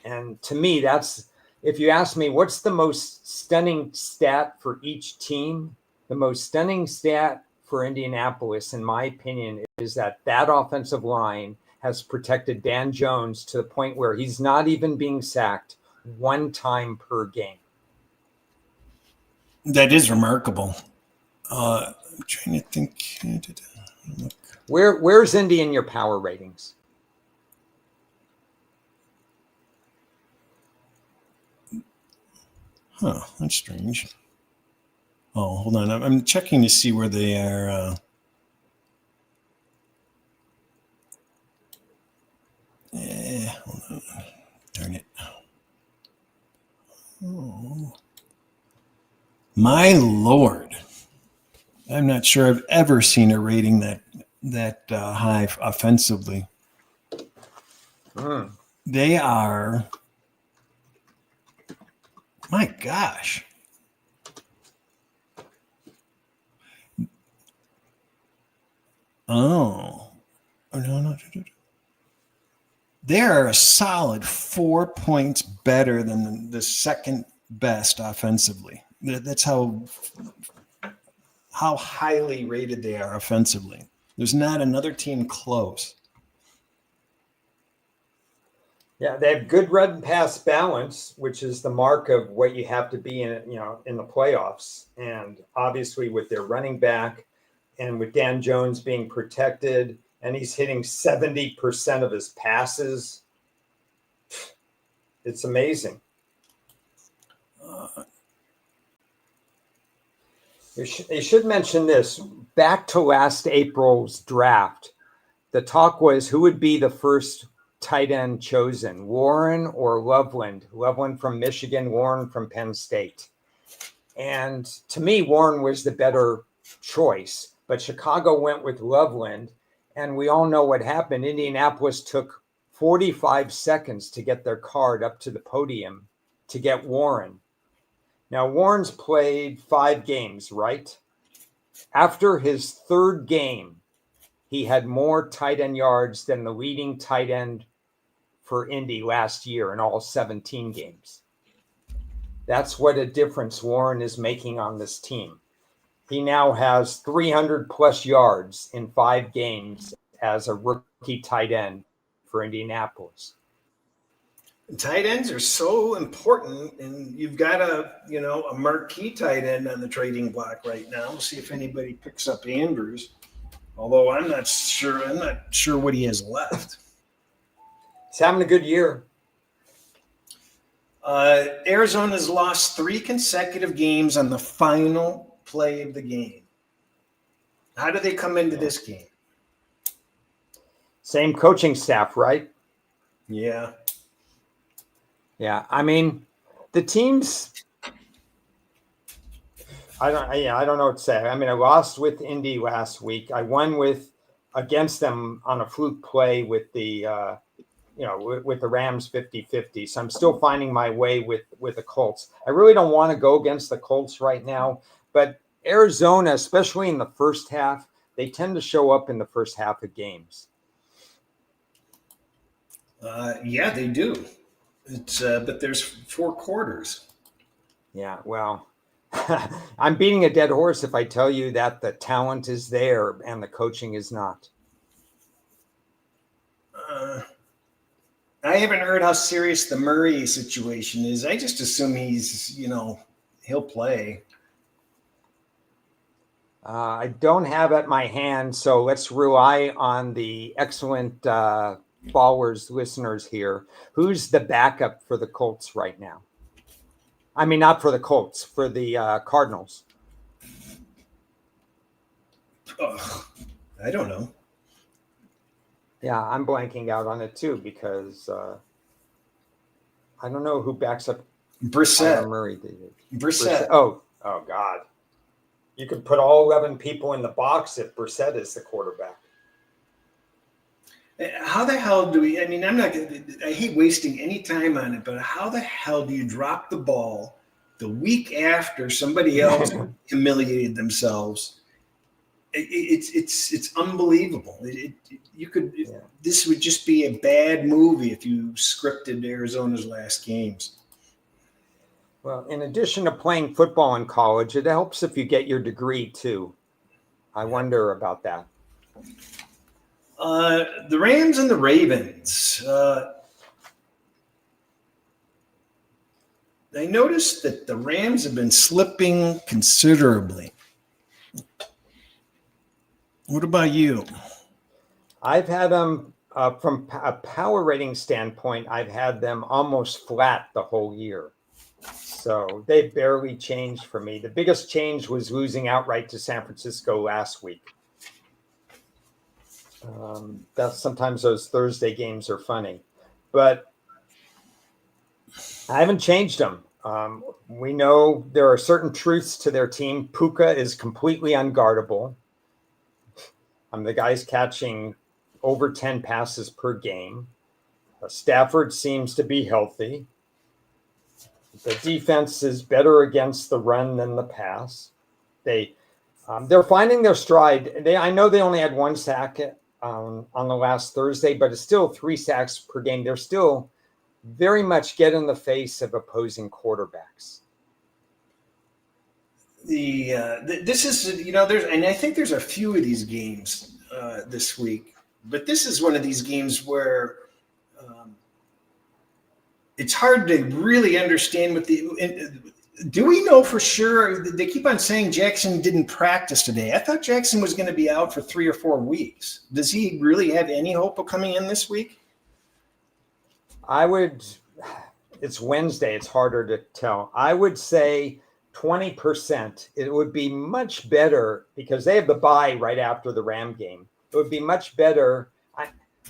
And to me, that's, if you ask me, what's the most stunning stat for each team? The most stunning stat for Indianapolis, in my opinion, is that offensive line has protected Dan Jones to the point where he's not even being sacked 1 time per game. That is remarkable. I'm trying to think. Where's Indy in your power ratings? Huh, that's strange. Oh, hold on. I'm checking to see where they are. Hold on. Darn it. Oh. My Lord. I'm not sure I've ever seen a rating that high offensively. They are, my gosh. Oh, no. They're a solid 4 points better than the second best offensively. That's how highly rated they are offensively. There's not another team close. Yeah, they have good run pass balance, which is the mark of what you have to be in the playoffs. And obviously with their running back and with Dan Jones being protected, and he's hitting 70% of his passes, it's amazing. You should mention this. Back to last April's draft, the talk was who would be the first tight end chosen, Warren or Loveland? Loveland from Michigan, Warren from Penn State. And to me, Warren was the better choice, but Chicago went with Loveland, and we all know what happened. Indianapolis took 45 seconds to get their card up to the podium to get Warren. Now, Warren's played 5 games, right? After his 3rd game, he had more tight end yards than the leading tight end for Indy last year in all 17 games. That's what a difference Warren is making on this team. He now has 300 plus yards in 5 games as a rookie tight end for Indianapolis. Tight ends are so important, and you've got a marquee tight end on the trading block right now. We'll see if anybody picks up Andrews, although I'm not sure what he has left. He's having a good year. Arizona's lost 3 consecutive games on the final play of the game. How do they come into this game? Same coaching staff, right? Yeah. Yeah, I mean, the teams. I don't know what to say. I mean, I lost with Indy last week. I won against them on a fluke play with the with the Rams 50-50. So I'm still finding my way with the Colts. I really don't want to go against the Colts right now, but Arizona, especially in the first half, they tend to show up in the first half of games. Yeah, they do. But there's 4 quarters. Yeah, well, I'm beating a dead horse if I tell you that the talent is there and the coaching is not. I haven't heard how serious the Murray situation is. I just assume he'll play. I don't have at my hand, so let's rely on the excellent followers, listeners here. Who's the backup for the Colts right now? I mean, not for the Colts, for the Cardinals. Ugh, I don't know. Yeah, I'm blanking out on it too because I don't know who backs up Brissett. Murray. Brissett. Oh, God. You could put all 11 people in the box if Brissett is the quarterback. How the hell do we? I mean, I hate wasting any time on it, but how the hell do you drop the ball the week after somebody else humiliated themselves? It's unbelievable. This would just be a bad movie if you scripted Arizona's last games. Well, in addition to playing football in college, it helps if you get your degree too. I wonder about that. The Rams and the Ravens. I noticed that the Rams have been slipping considerably. What about you? I've had them from a power rating standpoint. I've had them almost flat the whole year. So they barely changed for me. The biggest change was losing outright to San Francisco last week. Sometimes those Thursday games are funny, but I haven't changed them. We know there are certain truths to their team. Puka is completely unguardable. The guy's catching over 10 passes per game. Stafford seems to be healthy. The defense is better against the run than the pass. They're finding their stride. I know they only had 1 sack on the last Thursday, but it's still 3 sacks per game. They're still very much get in the face of opposing quarterbacks. This is and I think there's a few of these games this week, but this is one of these games where it's hard to really understand do we know for sure? They keep on saying Jackson didn't practice today. I thought Jackson was going to be out for 3 or 4 weeks. Does he really have any hope of coming in this week? It's Wednesday. It's harder to tell. I would say 20%. It would be much better because they have the bye right after the Ram game. It would be much better.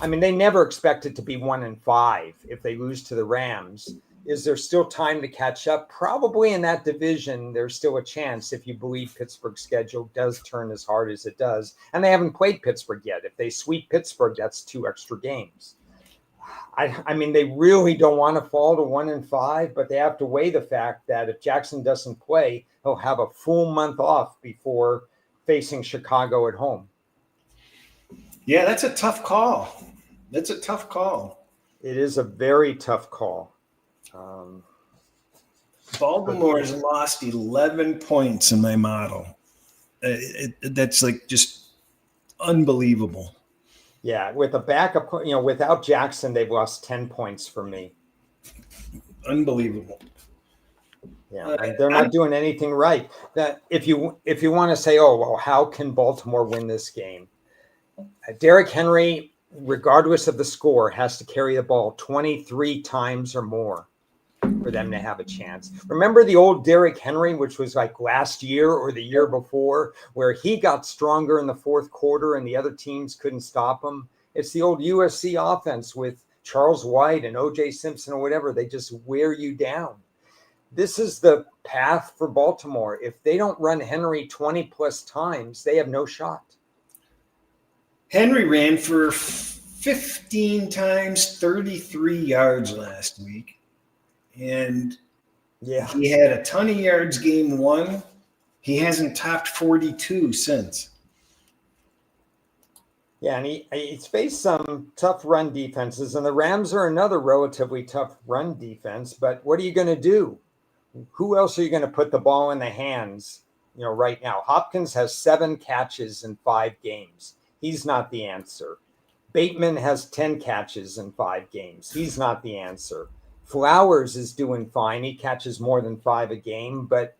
I mean, they never expected to be 1-5 if they lose to the Rams. Is there still time to catch up? Probably in that division, there's still a chance if you believe Pittsburgh's schedule does turn as hard as it does. And they haven't played Pittsburgh yet. If they sweep Pittsburgh, that's 2 extra games. I mean, they really don't want to fall to 1-5, but they have to weigh the fact that if Jackson doesn't play, he'll have a full month off before facing Chicago at home. Yeah, that's a tough call. It is a very tough call. Baltimore has lost 11 points in my model. That's like just unbelievable. Yeah, with a backup, without Jackson, they've lost 10 points for me. Unbelievable. Yeah, and they're not doing anything right. That if you want to say, oh, well, how can Baltimore win this game? Derrick Henry, regardless of the score, has to carry the ball 23 times or more for them to have a chance. Remember the old Derrick Henry, which was like last year or the year before, where he got stronger in the fourth quarter and the other teams couldn't stop him? It's the old USC offense with Charles White and O.J. Simpson or whatever, they just wear you down. This is the path for Baltimore. If they don't run Henry 20 plus times, they have no shot. Henry ran for 15 times, 33 yards last week. And he had a ton of yards game one. He hasn't topped 42 since. Yeah, and he's faced some tough run defenses, and the Rams are another relatively tough run defense. But what are you going to do? Who else are you going to put the ball in the hands, right now? Hopkins has 7 catches in 5 games. He's not the answer. Bateman has 10 catches in 5 games. He's not the answer. Flowers is doing fine. He catches more than 5 a game, but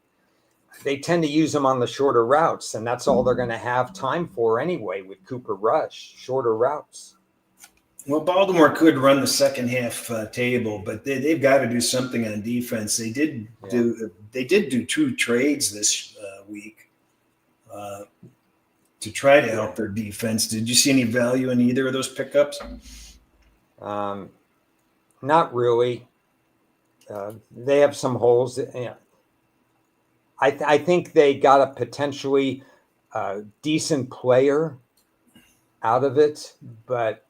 they tend to use him on the shorter routes, and that's all they're going to have time for anyway with Cooper Rush, shorter routes. Well, Baltimore could run the second half table, but they've got to do something on defense. They did do 2 trades this week to try to help their defense. Did you see any value in either of those pickups? Not really. They have some holes. I think they got a potentially decent player out of it, but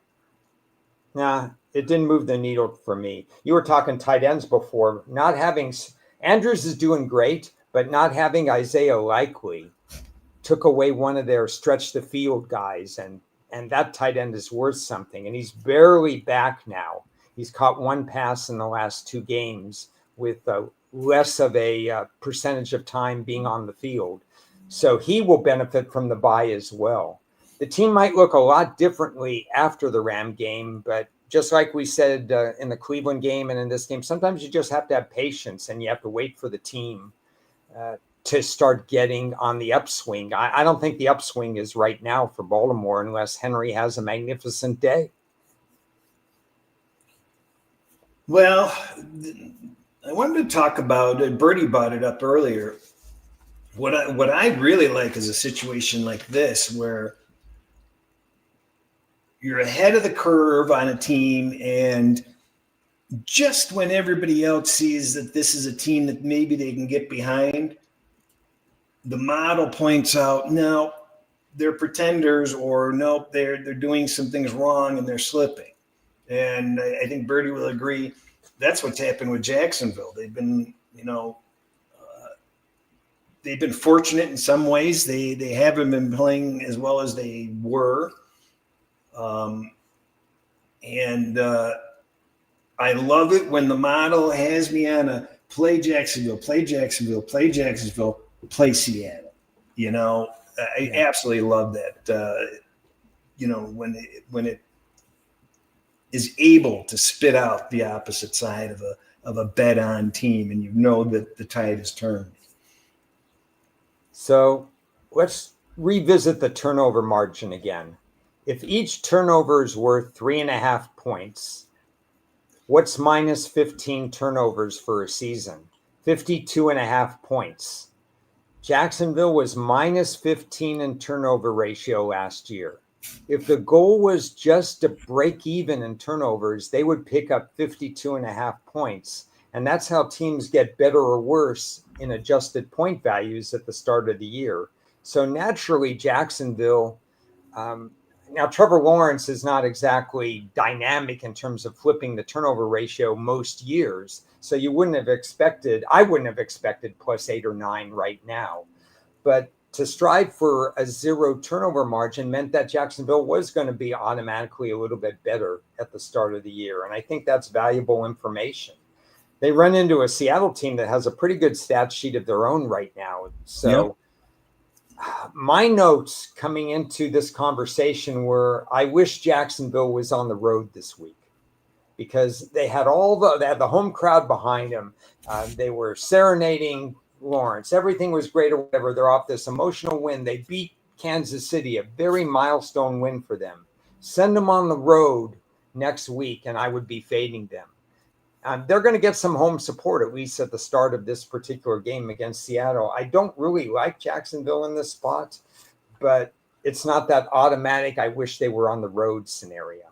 it didn't move the needle for me. You were talking tight ends before. Not having Andrews is doing great, but not having Isaiah Likely took away one of their stretch the field guys, and that tight end is worth something. And he's barely back now. He's caught 1 pass in the last 2 games with less of a percentage of time being on the field. So he will benefit from the bye as well. The team might look a lot differently after the Ram game, but just like we said in the Cleveland game and in this game, sometimes you just have to have patience and you have to wait for the team to start getting on the upswing. I don't think the upswing is right now for Baltimore unless Henry has a magnificent day. Well, I wanted to talk about, Bertie brought it up earlier. What I really like is a situation like this where you're ahead of the curve on a team, and just when everybody else sees that this is a team that maybe they can get behind, the model points out, no, they're pretenders, or no, they're doing some things wrong and they're slipping. And I think Bertie will agree that's what's happened with Jacksonville. They've been, they've been fortunate in some ways. They haven't been playing as well as they were. I love it when the model has me on a play Jacksonville, play Seattle. I absolutely love that. When it is able to spit out the opposite side of a bet on team, and that the tide has turned. So let's revisit the turnover margin again. If each turnover is worth 3.5 points, what's minus 15 turnovers for a season? 52.5 points. Jacksonville was minus 15 in turnover ratio last year. If the goal was just to break even in turnovers, they would pick up 52.5 points. And that's how teams get better or worse in adjusted point values at the start of the year. So naturally, Jacksonville, now Trevor Lawrence is not exactly dynamic in terms of flipping the turnover ratio most years. So I wouldn't have expected +8 or 9 right now. But to strive for a 0 turnover margin meant that Jacksonville was going to be automatically a little bit better at the start of the year. And I think that's valuable information. They run into a Seattle team that has a pretty good stat sheet of their own right now. So my notes coming into this conversation were, I wish Jacksonville was on the road this week, because they had the home crowd behind them. They were serenading Lawrence. Everything was great or whatever. They're off this emotional win. They beat Kansas City, a very milestone win for them. Send them on the road next week, and I would be fading them. They're going to get some home support, at least at the start of this particular game against Seattle. I don't really like Jacksonville in this spot, but it's not that automatic I wish they were on the road scenario.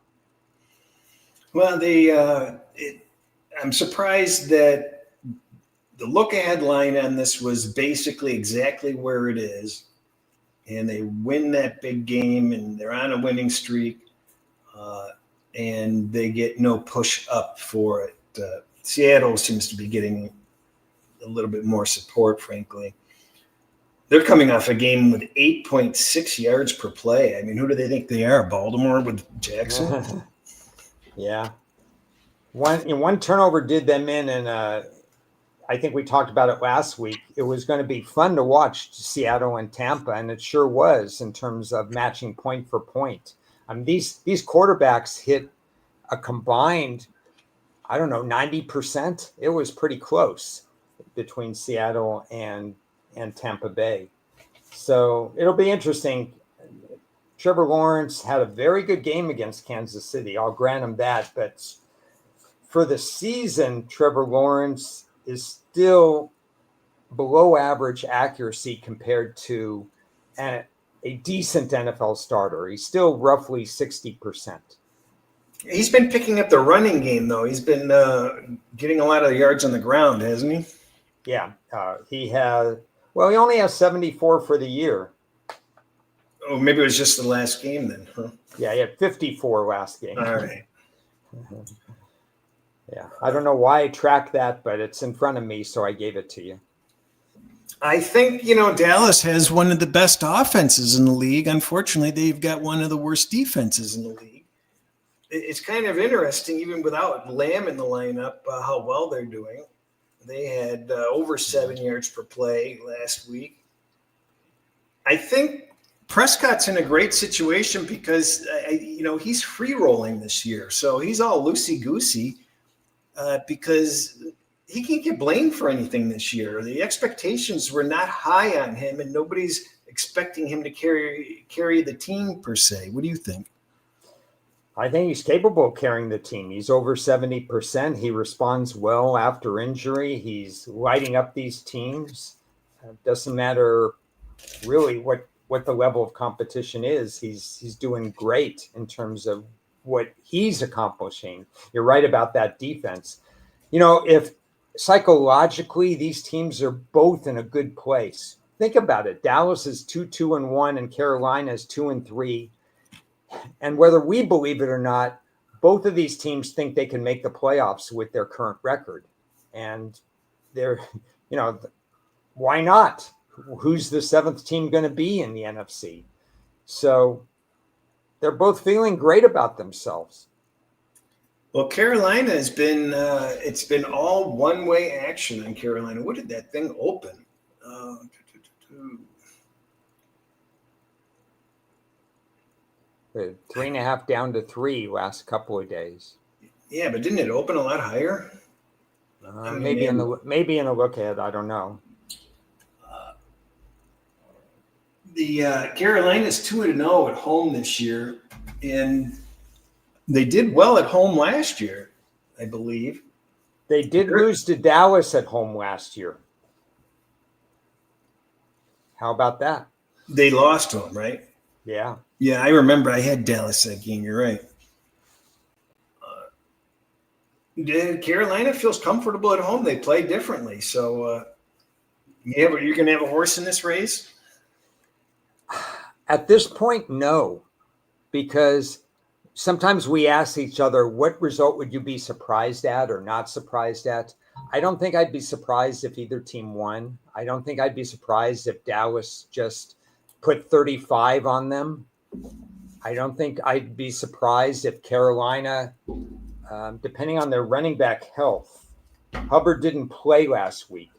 Well, I'm surprised that the look ahead line on this was basically exactly where it is. And they win that big game and they're on a winning streak. And they get no push up for it. Seattle seems to be getting a little bit more support, frankly. They're coming off a game with 8.6 yards per play. I mean, who do they think they are? Baltimore with Jackson? Yeah. One turnover did them in, and I think we talked about it last week. It was going to be fun to watch Seattle and Tampa, and it sure was in terms of matching point for point. I mean, these quarterbacks hit a combined, I don't know, 90%. It was pretty close between Seattle and Tampa Bay. So it'll be interesting. Trevor Lawrence had a very good game against Kansas City. I'll grant him that. But for the season, Trevor Lawrence is still below average accuracy compared to a decent NFL starter. He's still roughly 60%. He's been picking up the running game, though. He's been getting a lot of yards on the ground, hasn't he? Yeah. He only has 74 for the year. Oh, maybe it was just the last game then, huh? Yeah, he had 54 last game. All right. Yeah. I don't know why I tracked that, but it's in front of me, so I gave it to you. I think, Dallas has one of the best offenses in the league. Unfortunately, they've got one of the worst defenses in the league. It's kind of interesting, even without Lamb in the lineup, how well they're doing. They had over 7 yards per play last week. I think Prescott's in a great situation because, he's free rolling this year. So he's all loosey-goosey because he can't get blamed for anything this year. The expectations were not high on him, and nobody's expecting him to carry the team per se. What do you think? I think he's capable of carrying the team. He's over 70%. He responds well after injury. He's lighting up these teams. Doesn't matter really what the level of competition is. He's doing great in terms of what he's accomplishing. You're right about that defense. If psychologically these teams are both in a good place, think about it. Dallas is 2-2-1 and Carolina is 2-3. And whether we believe it or not, both of these teams think they can make the playoffs with their current record. And why not? Who's the seventh team going to be in the NFC? So they're both feeling great about themselves. Well, Carolina has been, it's been all one-way action in Carolina. What did that thing open? 3.5 down to 3 last couple of days. Yeah, but didn't it open a lot higher? Maybe in a look ahead. I don't know. The Carolina's 2-0 at home this year, and they did well at home last year, I believe. They did lose to Dallas at home last year. How about that? They lost to them, right? Yeah. Yeah, I remember I had Dallas that game. You're right. Carolina feels comfortable at home. They play differently. So, you're going to have a horse in this race? At this point, no. Because sometimes we ask each other, what result would you be surprised at or not surprised at? I don't think I'd be surprised if either team won. I don't think I'd be surprised if Dallas just put 35 on them. I don't think I'd be surprised if Carolina, depending on their running back health, Hubbard didn't play last week.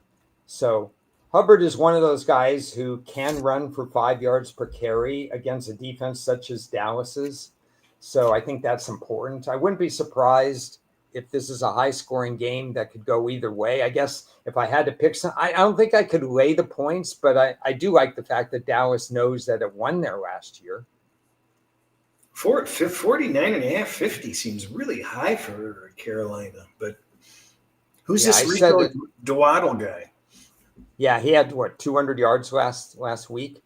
So Hubbard is one of those guys who can run for 5 yards per carry against a defense such as Dallas's. So I think that's important. I wouldn't be surprised if this is a high-scoring game that could go either way. I guess if I had to pick some, I don't think I could lay the points, but I do like the fact that Dallas knows that it won there last year. 49.5, 50 seems really high for Carolina. But who's this Rico Dwaddle guy? Yeah, he had, 200 yards last week.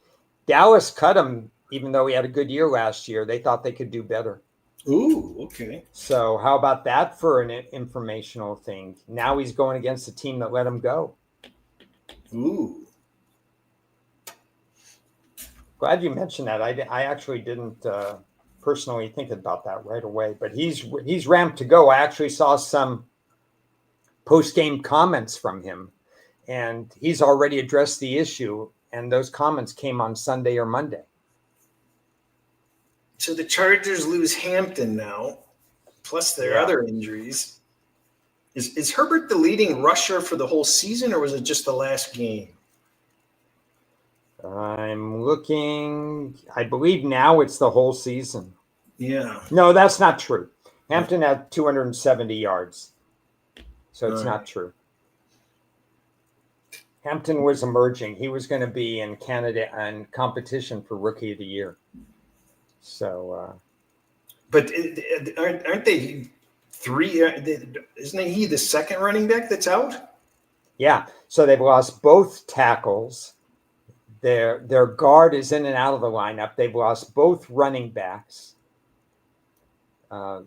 Dallas cut him, even though he had a good year last year. They thought they could do better. Ooh, okay. So how about that for an informational thing? Now he's going against a team that let him go. Ooh. Glad you mentioned that. I actually didn't personally think about that right away, but he's ramped to go. I actually saw some post-game comments from him, and he's already addressed the issue, and those comments came on Sunday or Monday. So the Chargers lose Hampton now, plus their other injuries. Is Herbert the leading rusher for the whole season, or was it just the last game? I'm looking. I believe now it's the whole season. Yeah. No, that's not true. Hampton had 270 yards, so it's not true. Hampton was emerging. He was going to be in Canada and competition for Rookie of the Year. So, but aren't they three? Isn't he the second running back that's out? Yeah. So they've lost both tackles. Their guard is in and out of the lineup. They've lost both running backs. I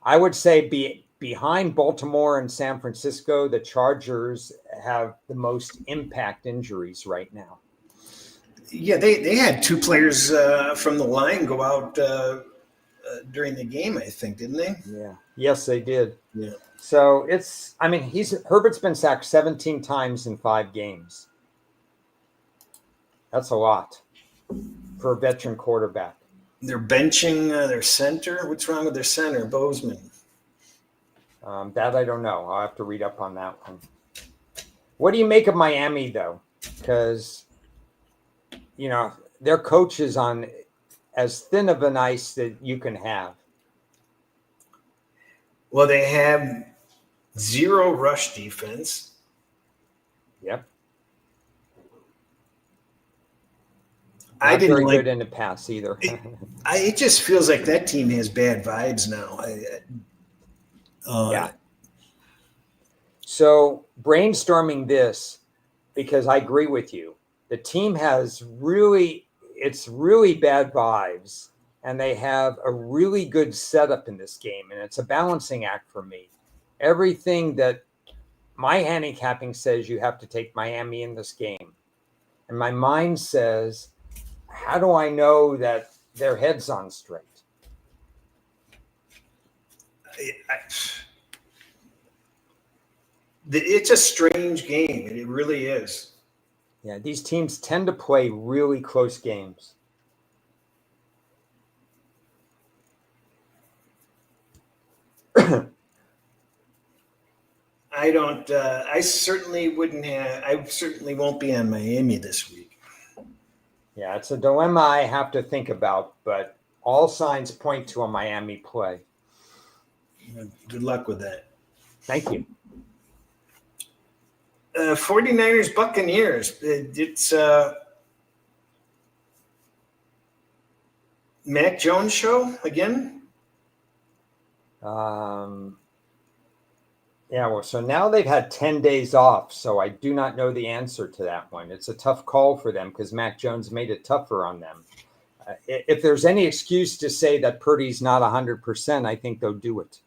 would say behind Baltimore and San Francisco, the Chargers have the most impact injuries right now. Yeah, they had two players from the line go out during the game, I think, didn't they? Yeah. Yes, they did. Yeah. So Herbert's been sacked 17 times in 5 games. That's a lot for a veteran quarterback. They're benching their center. What's wrong with their center, Bozeman? That I don't know. I'll have to read up on that one. What do you make of Miami, though? Because, their coach is on as thin of an ice that you can have. Well, they have 0 rush defense. Yep. I didn't very like good in the pass either. It just feels like that team has bad vibes now. Yeah. So brainstorming this, because I agree with you, the team has really bad vibes, and they have a really good setup in this game, and it's a balancing act for me. Everything that my handicapping says you have to take Miami in this game, and my mind says, how do I know that their head's on straight? It's a strange game. It really is. Yeah, these teams tend to play really close games. I certainly won't be on Miami this week. Yeah, it's a dilemma I have to think about, but all signs point to a Miami play. Good luck with that. Thank you. 49ers Buccaneers. It's Mac Jones show again. Yeah, well, so now they've had 10 days off, so I do not know the answer to that one. It's a tough call for them because Mac Jones made it tougher on them. If there's any excuse to say that Purdy's not 100%, I think they'll do it.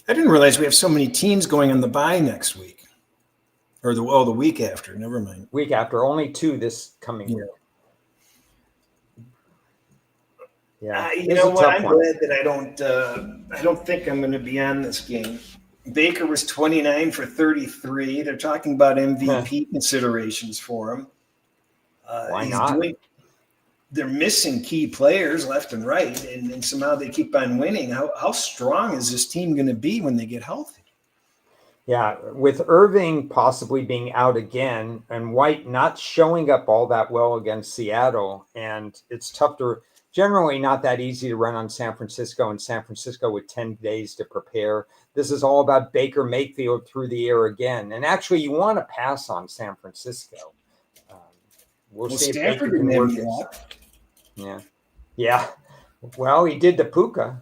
I didn't realize we have so many teams going on the bye next week. Or the week after. Never mind. Week after. Only 2 this coming week. Yeah, you know what? I'm glad that I don't think I'm going to be on this game. Baker was 29 for 33. They're talking about MVP considerations for him. Why not? They're missing key players left and right, and somehow they keep on winning. How strong is this team going to be when they get healthy? Yeah, with Irving possibly being out again and White not showing up all that well against Seattle, and it's generally not that easy to run on San Francisco, and San Francisco with 10 days to prepare. This is all about Baker Mayfield through the air again. And actually, you want to pass on San Francisco. We'll see Stanford if Baker can work it. Yeah. Well, he did to Puka.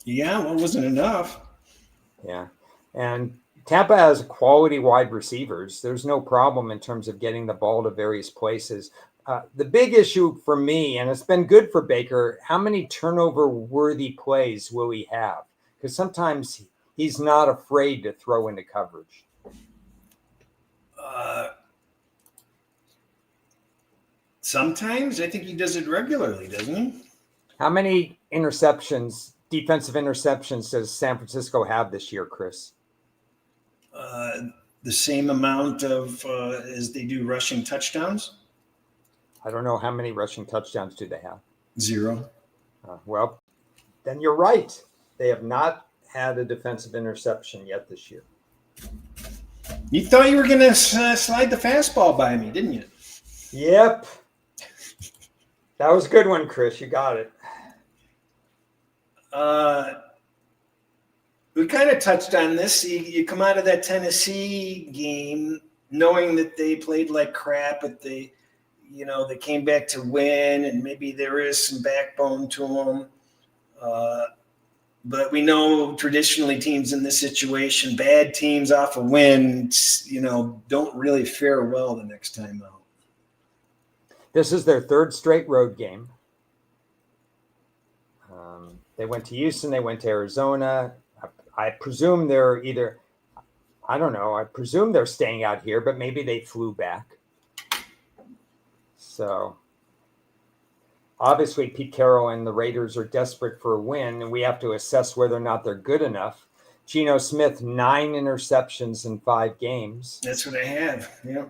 Yeah, well, it wasn't enough. Yeah. And Tampa has quality wide receivers. There's no problem in terms of getting the ball to various places. The big issue for me, and it's been good for Baker, how many turnover-worthy plays will he have? Because sometimes he's not afraid to throw into coverage. Sometimes I think he does it regularly, doesn't he? How many interceptions, defensive interceptions, does San Francisco have this year, Chris? The same amount of as they do rushing touchdowns. I don't know how many rushing touchdowns do they have. 0. Well, then you're right. They have not had a defensive interception yet this year. You thought you were going to slide the fastball by me, didn't you? Yep. That was a good one, Chris. You got it. We kind of touched on this. You come out of that Tennessee game knowing that they played like crap, but they came back to win, and maybe there is some backbone to them. But we know traditionally teams in this situation, bad teams off a win, don't really fare well the next time out. This is their third straight road game. They went to Houston. They went to Arizona. I presume they're I presume they're staying out here, but maybe they flew back. So obviously Pete Carroll and the Raiders are desperate for a win, and we have to assess whether or not they're good enough. Geno Smith, 9 interceptions in 5 games. That's what I have. Yeah.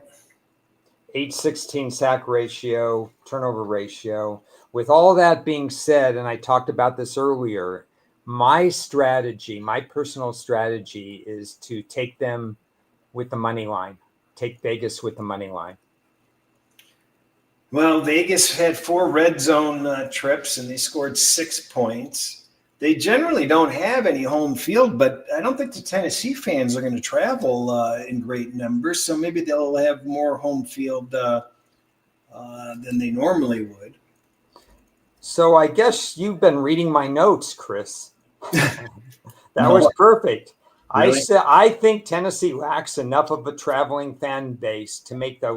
8.16 sack ratio, turnover ratio. With all that being said, and I talked about this earlier, my personal strategy is to take them with the money line, take Vegas with the money line. Well, Vegas had 4 red zone trips, and they scored 6 points. They generally don't have any home field, but I don't think the Tennessee fans are going to travel in great numbers, so maybe they'll have more home field than they normally would. So I guess you've been reading my notes, Chris. That No. was perfect. Really? I think Tennessee lacks enough of a traveling fan base to make the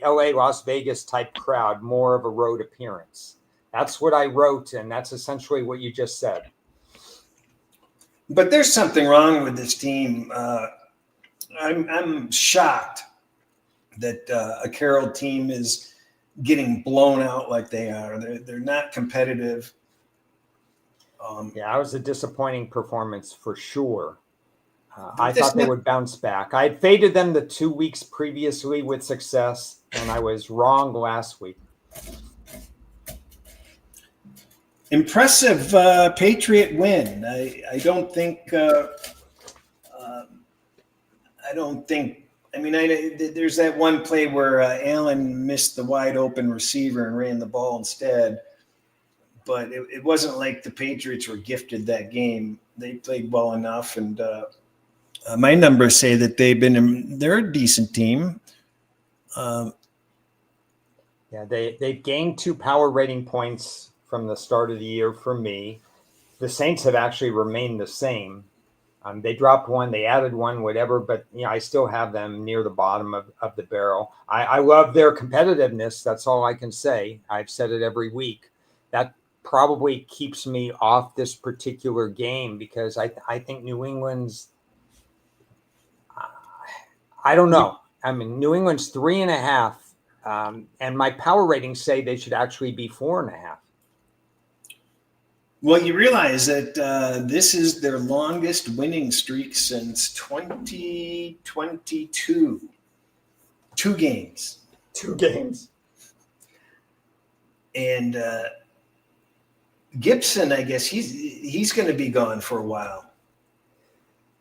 LA Las Vegas type crowd more of a road appearance. That's what I wrote, and that's essentially what you just said. But there's something wrong with this team. I'm shocked that a Carroll team is getting blown out like they are. They're not competitive. Yeah, it was a disappointing performance for sure. I thought they would bounce back. I had faded them the 2 weeks previously with success, and I was wrong last week. Impressive Patriot win. I don't think. There's that one play where Allen missed the wide open receiver and ran the ball instead. But it wasn't like the Patriots were gifted that game. They played well enough, and my numbers say that they're a decent team. Yeah, they've gained 2 power rating points from the start of the year for me. The Saints have actually remained the same. They dropped 1, they added 1, whatever, but I still have them near the bottom of the barrel. I love their competitiveness. That's all I can say. I've said it every week. That probably keeps me off this particular game because I think New England's, I don't know. I mean, New England's 3.5, and my power ratings say they should actually be 4.5. Well, you realize that this is their longest winning streak since 2022. 2 games. 2 games. And Gibson, I guess he's going to be gone for a while.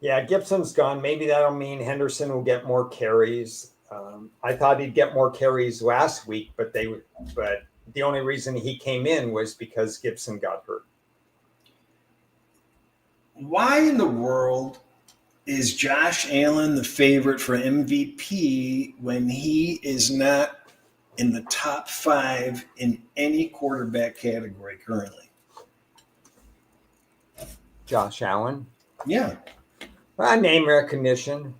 Yeah, Gibson's gone. Maybe that'll mean Henderson will get more carries. I thought he'd get more carries last week, but the only reason he came in was because Gibson got hurt. Why in the world is Josh Allen the favorite for MVP when he is not in the top 5 in any quarterback category currently? Josh Allen? Yeah. Name recognition.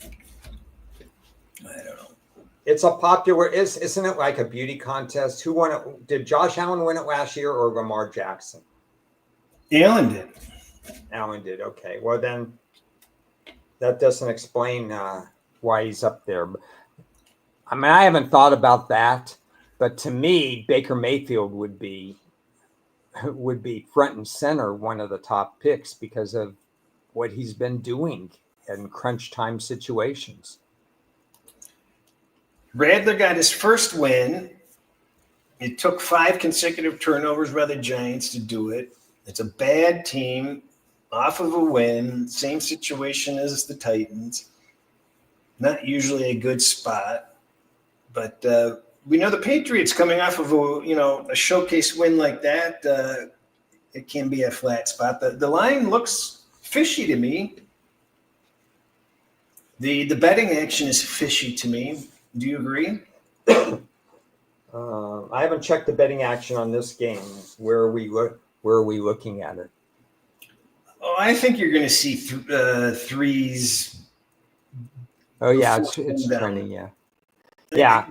I don't know. It's a popular, isn't it like a beauty contest? Who won it? Did Josh Allen win it last year or Lamar Jackson? Allen did. Allen did. Okay. Well, then that doesn't explain why he's up there. I mean, I haven't thought about that, but to me, Baker Mayfield would be front and center, one of the top picks because of what he's been doing in crunch time situations. Radler got his first win. It took 5 consecutive turnovers by the Giants to do it. It's a bad team off of a win. Same situation as the Titans. Not usually a good spot. But we know the Patriots coming off of a showcase win like that, it can be a flat spot. The line looks fishy to me. The betting action is fishy to me. Do you agree? I haven't checked the betting action on this game. Where are we looking at it? Oh, I think you're going to see threes. Oh yeah, it's trending. Yeah, yeah.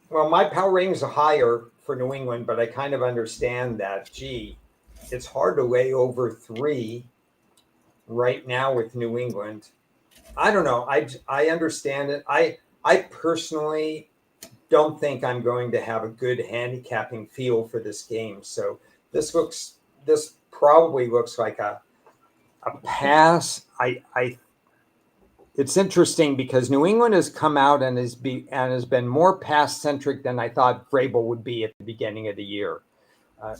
Well, my power ratings are higher for New England, but I kind of understand that. Gee, it's hard to lay over 3 right now with New England. I don't know. I understand it. I personally don't think I'm going to have a good handicapping feel for this game. So this probably looks like a pass. It's interesting because New England has come out and has been more pass centric than I thought Vrabel would be at the beginning of the year.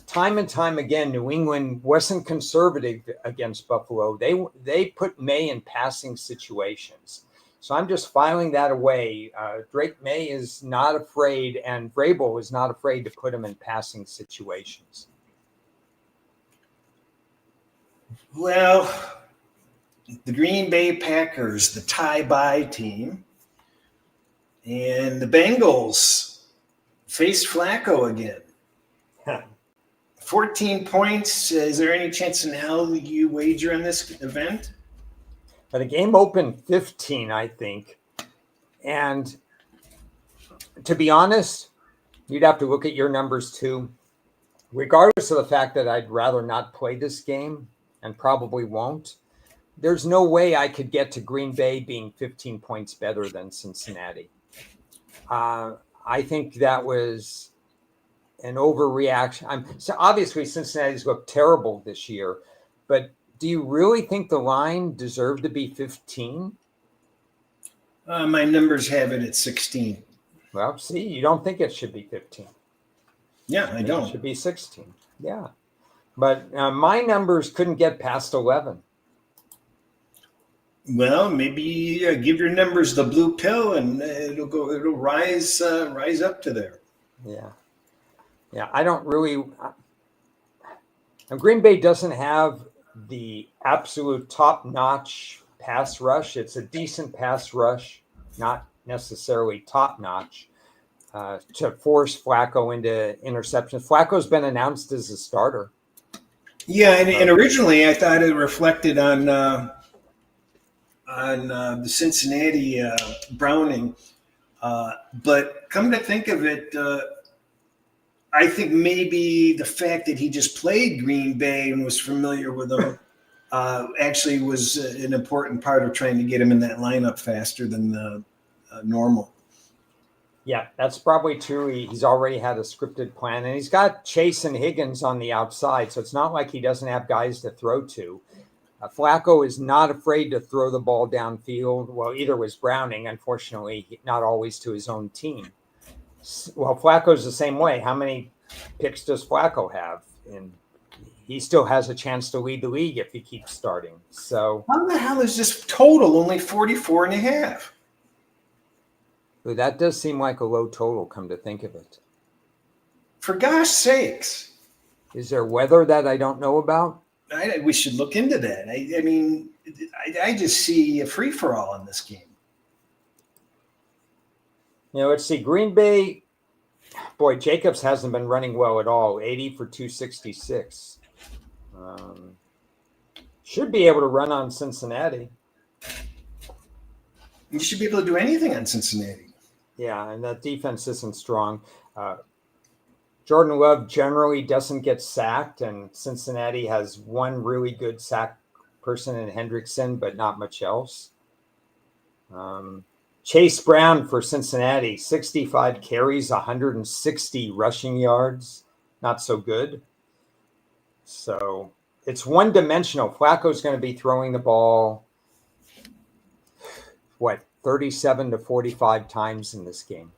Time and time again, New England wasn't conservative against Buffalo. They put May in passing situations. So I'm just filing that away. Drake May is not afraid, and Vrabel is not afraid to put him in passing situations. Well, the Green Bay Packers, the tie-bye team, and the Bengals face Flacco again. 14 points. Is there any chance in hell you wager on this event? But the game opened 15, I think. And to be honest, you'd have to look at your numbers too. Regardless of the fact that I'd rather not play this game and probably won't, there's no way I could get to Green Bay being 15 points better than Cincinnati. I think that was an overreaction. So obviously Cincinnati's looked terrible this year, but do you really think the line deserved to be 15? My numbers have it at 16. Well, see, you don't think it should be 15. Yeah, I don't. It should be 16. Yeah. But my numbers couldn't get past 11. Well, maybe give your numbers the blue pill and it'll rise up to there. Yeah. Yeah, I don't really. Green Bay doesn't have the absolute top-notch pass rush. It's a decent pass rush, not necessarily top-notch, to force Flacco into interceptions. Flacco's been announced as a starter. Yeah, and originally I thought it reflected on the Cincinnati Browning, but come to think of it. I think maybe the fact that he just played Green Bay and was familiar with them actually was an important part of trying to get him in that lineup faster than normal. Yeah, that's probably true. He's already had a scripted plan, and he's got Chase and Higgins on the outside, so it's not like he doesn't have guys to throw to. Flacco is not afraid to throw the ball downfield. Well, either was Browning, unfortunately, not always to his own team. Well, Flacco's the same way. How many picks does Flacco have? And he still has a chance to lead the league if he keeps starting. So how the hell is this total only 44 and a half? Well, that does seem like a low total, come to think of it. For gosh sakes. Is there weather that I don't know about? We should look into that. I mean, I just see a free-for-all in this game. Let's see. Green Bay, boy, Jacobs hasn't been running well at all. 80 for 266. Should be able to run on Cincinnati. You should be able to do anything on Cincinnati. Yeah, and that defense isn't strong. Jordan Love generally doesn't get sacked, and Cincinnati has one really good sack person in Hendrickson, but not much else. Chase Brown for Cincinnati, 65 carries, 160 rushing yards. Not so good. So it's one-dimensional. Flacco's going to be throwing the ball, 37 to 45 times in this game.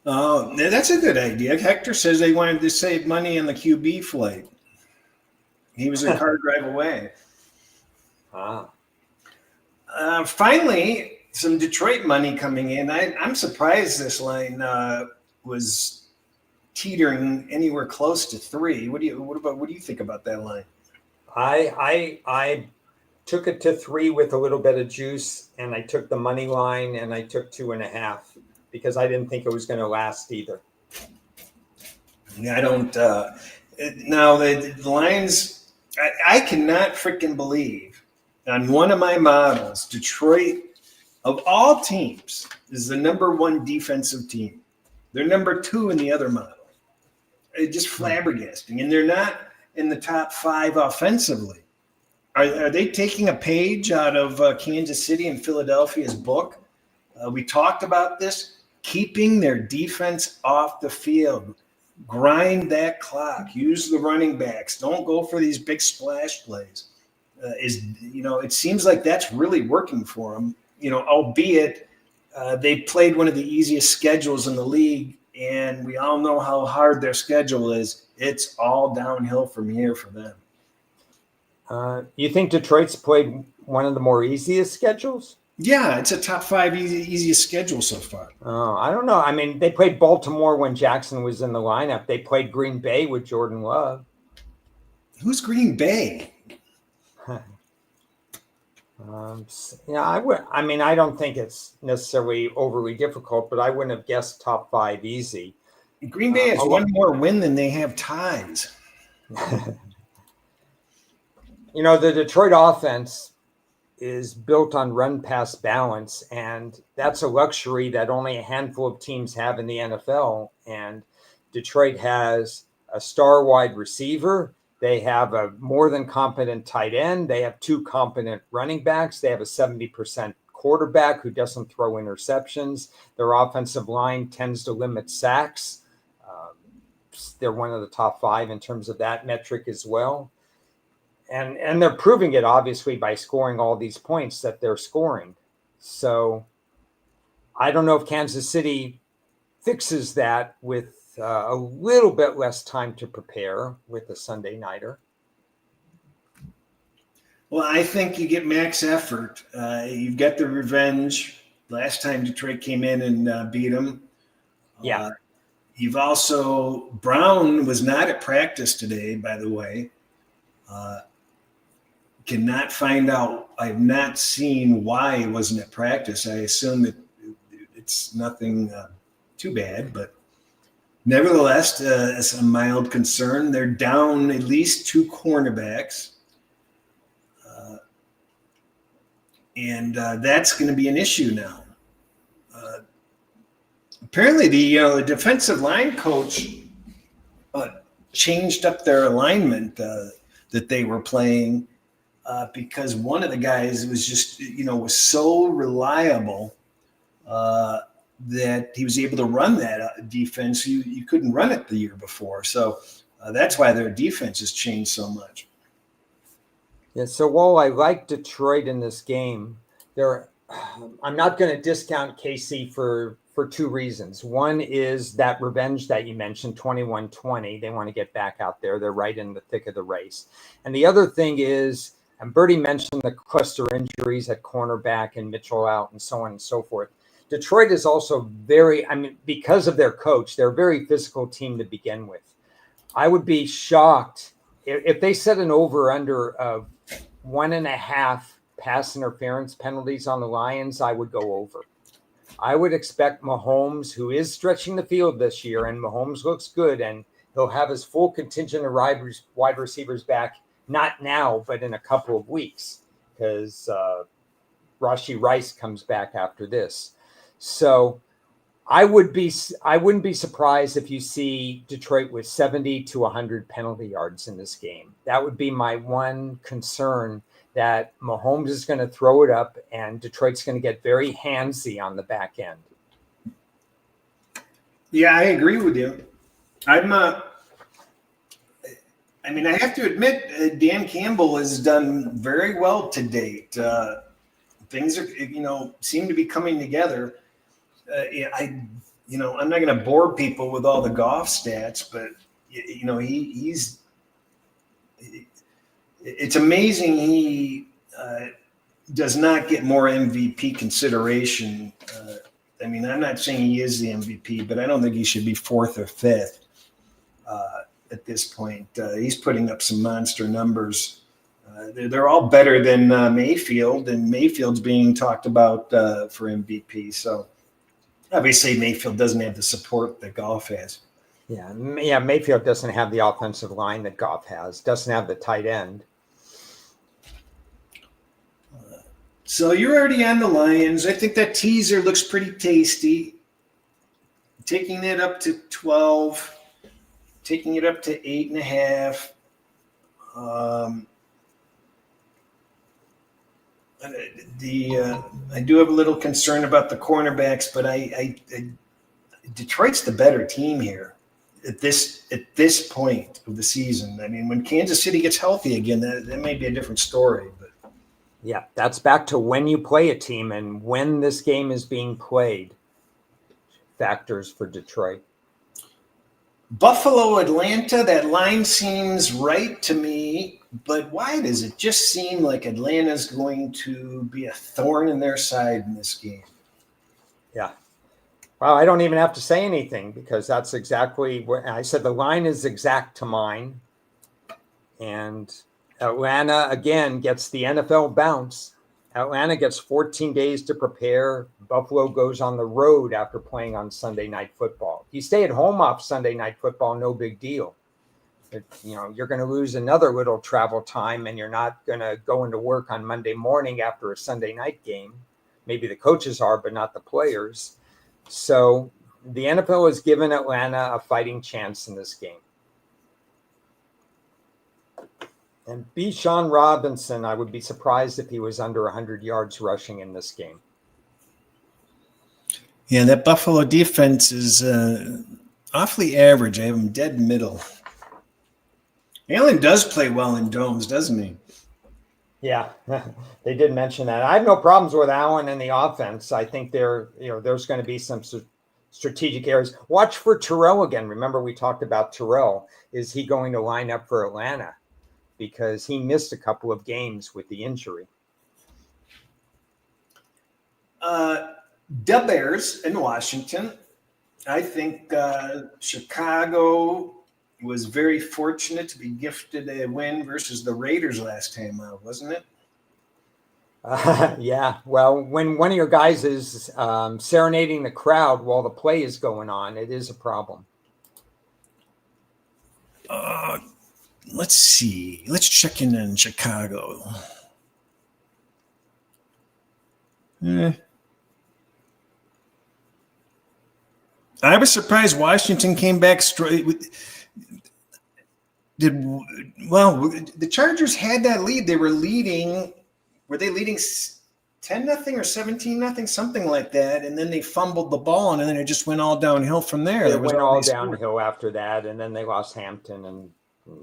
Oh, that's a good idea. Hector says they wanted to save money on the QB flight. He was a car drive away. Finally, some Detroit money coming in. I'm surprised this line was teetering anywhere close to 3. What do you think about that line? I took it to 3 with a little bit of juice, and I took the money line, and I took 2.5 because I didn't think it was going to last either. Yeah, I don't. Now the lines, I cannot freaking believe on one of my models, Detroit of all teams is the number 1 defensive team. They're number 2 in the other model. It's just flabbergasting, and they're not in the top 5 offensively. Are they taking a page out of Kansas City and Philadelphia's book? We talked about this, keeping their defense off the field. Grind that clock. Use the running backs. Don't go for these big splash plays. It seems like that's really working for them. Albeit they played one of the easiest schedules in the league, and we all know how hard their schedule is. It's all downhill from here for them. You think Detroit's played one of the more easiest schedules? Yeah, it's a top 5 easiest schedule so far. Oh, I don't know. I mean, they played Baltimore when Jackson was in the lineup. They played Green Bay with Jordan Love. Who's Green Bay? I don't think it's necessarily overly difficult, but I wouldn't have guessed top 5 easy. Green Bay has one more win than they have ties. The Detroit offense is built on run-pass balance, and that's a luxury that only a handful of teams have in the NFL. And Detroit has a star wide receiver. They have a more than competent tight end. They have 2 competent running backs. They have a 70% quarterback who doesn't throw interceptions. Their offensive line tends to limit sacks. They're one of the top 5 in terms of that metric as well. And they're proving it, obviously, by scoring all these points that they're scoring. So I don't know if Kansas City fixes that with a little bit less time to prepare with the Sunday nighter. Well, I think you get max effort. You've got the revenge. Last time Detroit came in and beat them. Yeah. You've also, Brown was not at practice today, by the way. Cannot find out. I've not seen why he wasn't at practice. I assume that it's nothing too bad, but nevertheless, it's a mild concern. They're down at least 2 cornerbacks. And that's going to be an issue now. Apparently, the defensive line coach changed up their alignment that they were playing because one of the guys was just, was so reliable that he was able to run that defense. You couldn't run it the year before. So that's why their defense has changed so much. Yeah, so while I like Detroit in this game, I'm not going to discount KC for 2 reasons. One is that revenge that you mentioned, 21-20. They want to get back out there. They're right in the thick of the race. And the other thing is, and Bertie mentioned the cluster injuries at cornerback and Mitchell out and so on and so forth. Detroit is also because of their coach, they're a very physical team to begin with. I would be shocked if they set an over-under of 1.5 pass interference penalties on the Lions. I would go over. I would expect Mahomes, who is stretching the field this year, and Mahomes looks good, and he'll have his full contingent of wide receivers back Not now, but in a couple of weeks, because Rashee Rice comes back after this. So I wouldn't be surprised if you see Detroit with 70 to 100 penalty yards in this game. That would be my one concern, that Mahomes is going to throw it up and Detroit's going to get very handsy on the back end. Yeah, I agree with you. I have to admit, Dan Campbell has done very well to date. Things are, seem to be coming together. I'm not going to bore people with all the golf stats, but it's amazing he does not get more MVP consideration. I'm not saying he is the MVP, but I don't think he should be fourth or fifth at this point. He's putting up some monster numbers. They're all better than Mayfield, and Mayfield's being talked about for MVP. So obviously Mayfield doesn't have the support that Goff has. Yeah, Mayfield doesn't have the offensive line that Goff has, doesn't have the tight end. So you're already on the Lions. I think that teaser looks pretty tasty. Taking it up to 12, taking it up to 8.5. I do have a little concern about the cornerbacks, but Detroit's the better team here at this point of the season. When Kansas City gets healthy again, that may be a different story. But yeah, that's back to when you play a team and when this game is being played. Factors for Detroit. Buffalo, Atlanta, that line seems right to me, but why does it just seem like Atlanta's going to be a thorn in their side in this game? Yeah. Well, I don't even have to say anything, because that's exactly what I said. The line is exact to mine. And Atlanta, again, gets the NFL bounce. Atlanta gets 14 days to prepare. Buffalo goes on the road after playing on Sunday Night Football. If you stay at home off Sunday Night Football, no big deal. You're going to lose another little travel time, and you're not going to go into work on Monday morning after a Sunday night game. Maybe the coaches are, but not the players. So the NFL has given Atlanta a fighting chance in this game. And Bijan Robinson, I would be surprised if he was under 100 yards rushing in this game. Yeah, that Buffalo defense is awfully average. I have him dead middle. Allen does play well in domes, doesn't he? Yeah, they did mention that. I have no problems with Allen in the offense. I think there's going to be some strategic areas. Watch for Terrell again. Remember, we talked about Terrell. Is he going to line up for Atlanta? Because he missed a couple of games with the injury. The Bears in Washington. I think Chicago was very fortunate to be gifted a win versus the Raiders last time out, wasn't it? Yeah. Well, when one of your guys is serenading the crowd while the play is going on, it is a problem. Let's see. Let's check in on Chicago. I was surprised Washington came back straight. The Chargers had that lead. They were leading. Were they leading 10-0 or 17-0, something like that? And then they fumbled the ball, and then it just went all downhill from there. It went all downhill after that, and then they lost Hampton and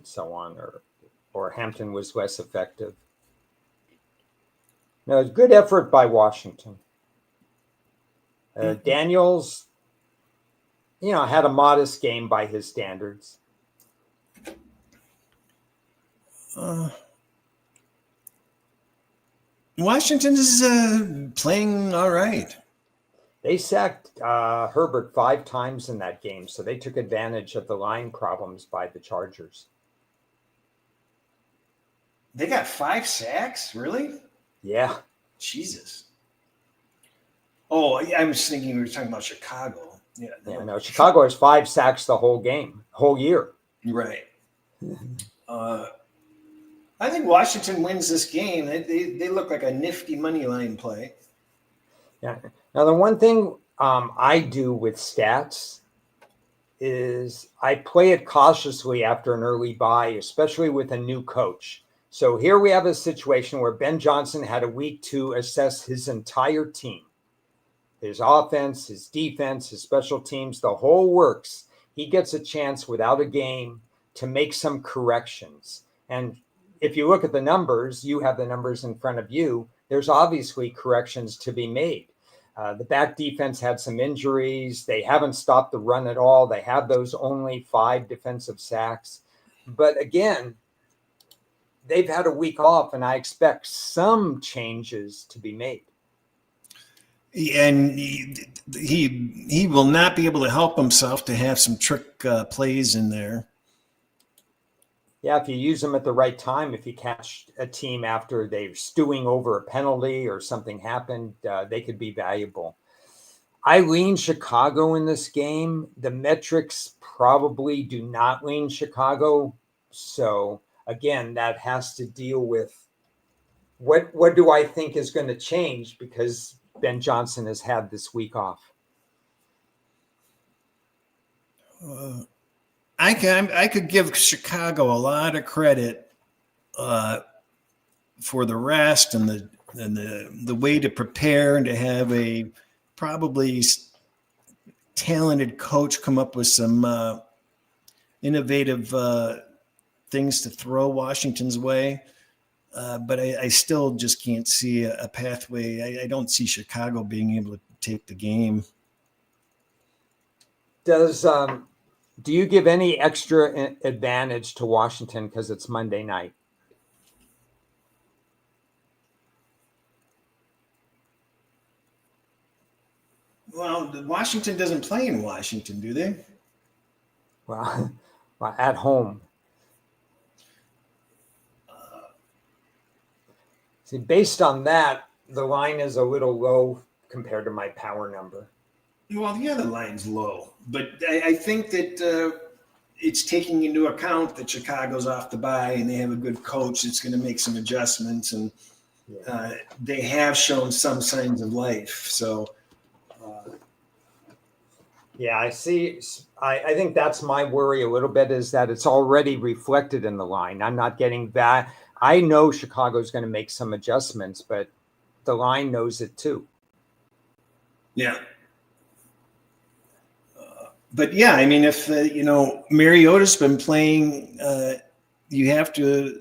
so on, or Hampton was less effective. No, good effort by Washington. Daniels, had a modest game by his standards. Washington is playing all right. They sacked Herbert 5 times in that game, so they took advantage of the line problems by the Chargers. They got 5 sacks? Really? Yeah. Jesus. Oh, I was thinking we were talking about Chicago. Yeah. No, Chicago has 5 sacks the whole year. Right. I think Washington wins this game. They look like a nifty money line play. Yeah. Now, the one thing I do with stats is I play it cautiously after an early bye, especially with a new coach. So here we have a situation where Ben Johnson had a week to assess his entire team, his offense, his defense, his special teams, the whole works. He gets a chance without a game to make some corrections. And if you look at the numbers, you have the numbers in front of you, there's obviously corrections to be made. The back defense had some injuries. They haven't stopped the run at all. They have those only 5 defensive sacks. But again, they've had a week off, and I expect some changes to be made. And he will not be able to help himself to have some trick plays in there. Yeah, if you use them at the right time, if you catch a team after they're stewing over a penalty or something happened, they could be valuable. I lean Chicago in this game. The metrics probably do not lean Chicago. So again, that has to deal with what do I think is going to change because Ben Johnson has had this week off. I could give Chicago a lot of credit for the rest and the way to prepare and to have a probably talented coach come up with some innovative things to throw Washington's way. But I still just can't see a pathway. I don't see Chicago being able to take the game. Do you give any extra advantage to Washington because it's Monday night? Well, Washington doesn't play in Washington, do they? Well, at home. See, based on that, the line is a little low compared to my power number. Well, the other line's low, but I think that it's taking into account that Chicago's off the bye and they have a good coach that's going to make some adjustments, and they have shown some signs of life. So, yeah, I see. I think that's my worry a little bit is that it's already reflected in the line. I'm not getting that. I know Chicago's going to make some adjustments, but the line knows it too. Yeah. But yeah, I mean, if Mariota's been playing, you have to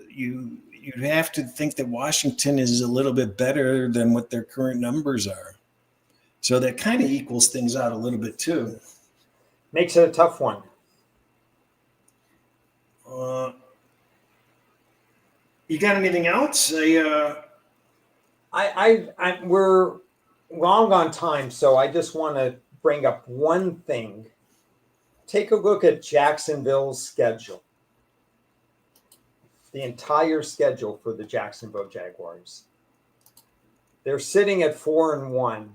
think that Washington is a little bit better than what their current numbers are. So that kind of equals things out a little bit too. Makes it a tough one. You got anything else? We're long on time, so I just want to bring up one thing. Take a look at Jacksonville's schedule. The entire schedule for the Jacksonville Jaguars. They're sitting at 4-1.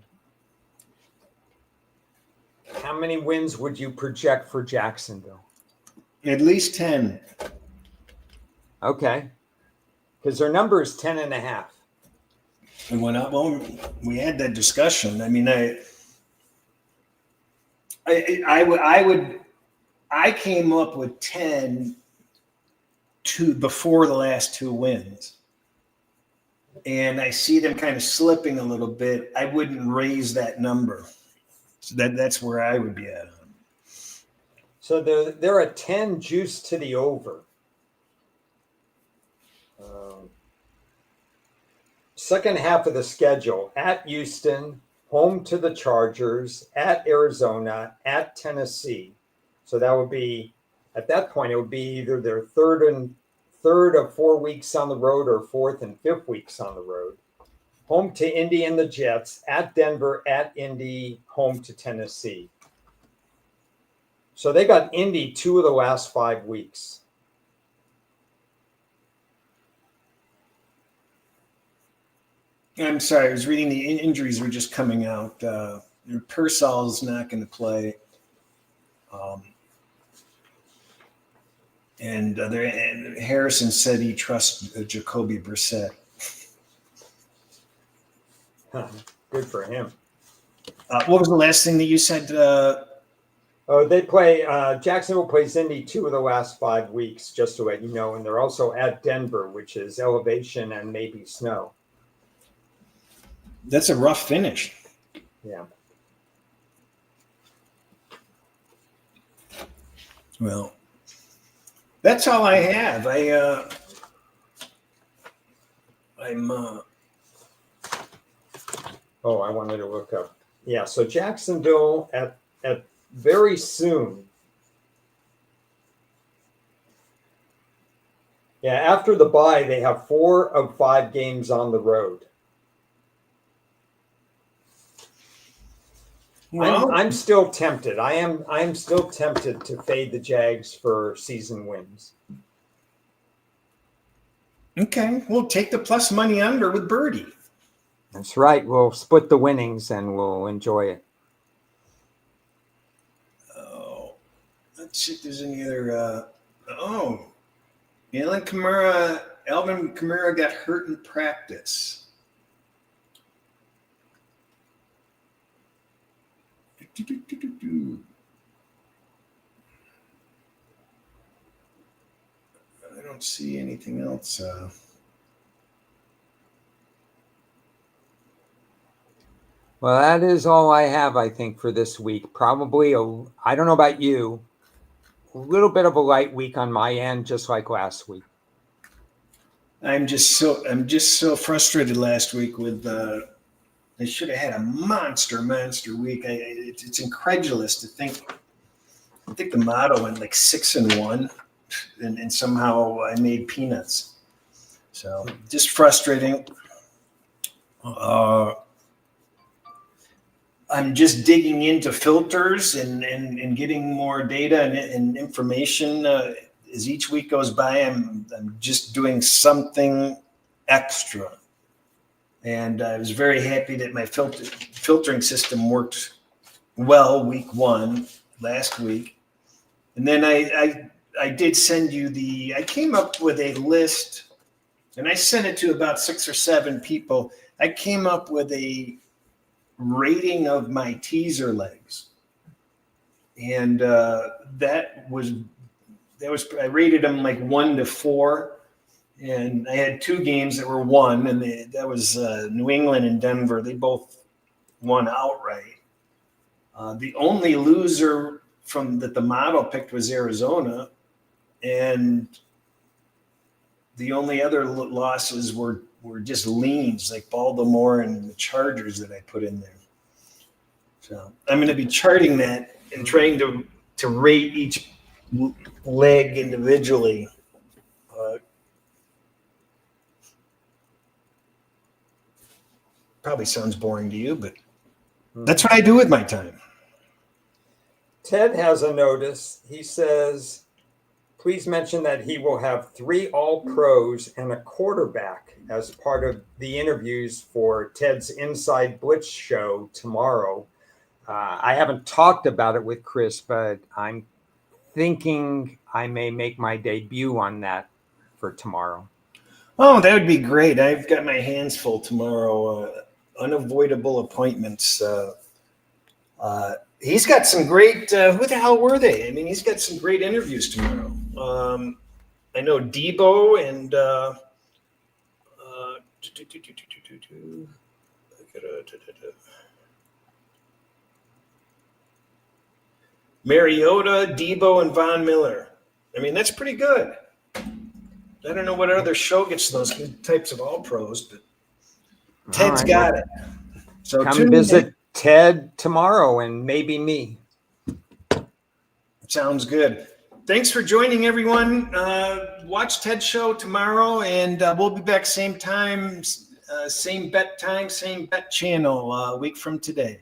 How many wins would you project for Jacksonville? At least 10. Okay. Because their number is 10.5. And when we had that discussion, I mean, I came up with 10 before the last 2 wins. And I see them kind of slipping a little bit. I wouldn't raise that number. So that's where I would be at. So they're a 10 juice to the over. Second half of the schedule, at Houston, home to the Chargers, at Arizona, at Tennessee. So that would be, at that point, it would be either their third of 4 weeks on the road or 4th and 5th weeks on the road. Home to Indy and the Jets, at Denver, at Indy, home to Tennessee. So they got Indy 2 of the last 5 weeks. I'm sorry, I was reading the injuries were just coming out. Purcell's not going to play. And Harrison said he trusts Jacoby Brissett. Good for him. What was the last thing that you said? They play, Jacksonville plays Indy 2 of the last 5 weeks, just to let you know. And they're also at Denver, which is elevation and maybe snow. That's a rough finish. Yeah. Well, that's all I have. I wanted to look up. Yeah, so Jacksonville at very soon. Yeah, after the bye, they have 4 of 5 games on the road. Well, I'm still tempted. I'm still tempted to fade the Jags for season wins. okay, we'll take the plus money under with Birdie. That's right. We'll split the winnings and we'll enjoy it. Oh, let's see if there's any other. Alvin Kamara got hurt in practice. I don't see anything else. Well, that is all I have, I think, for this week. Probably, I don't know about you, a little bit of a light week on my end, just like last week. I'm just so frustrated last week with. I should have had a monster week. It's incredulous to think. I think the motto went like 6-1, and somehow I made peanuts. So just frustrating. I'm just digging into filters and getting more data and information as each week goes by. I'm just doing something extra, and I was very happy that my filtering system worked well week 1 last week. And then I did send you I came up with a list, and I sent it to about 6 or 7 people. I came up with a rating of my teaser legs, and that was I rated them like 1 to 4, and I had 2 games that were 1, and that was New England and Denver. They both won outright. The only loser that the model picked was Arizona, and the only other losses were just leans like Baltimore and the Chargers that I put in there. So I'm going to be charting that and trying to rate each leg individually. Probably sounds boring to you, but that's what I do with my time. Ted has a notice. He says, please mention that he will have 3 All-Pros and a quarterback as part of the interviews for Ted's Inside Blitz show tomorrow. I haven't talked about it with Cris, but I'm thinking I may make my debut on that for tomorrow. Oh, that would be great. I've got my hands full tomorrow. Unavoidable appointments. He's got some great, who the hell were they? I mean, he's got some great interviews tomorrow. I know Debo and Mariota, Debo, and Von Miller. I mean, that's pretty good. I don't know what other show gets those types of all-pros, but Ted's got it. So come visit Ted tomorrow and maybe me. Sounds good. Thanks for joining, everyone. Watch Ted's show tomorrow, and we'll be back same time, same bet channel a week from today.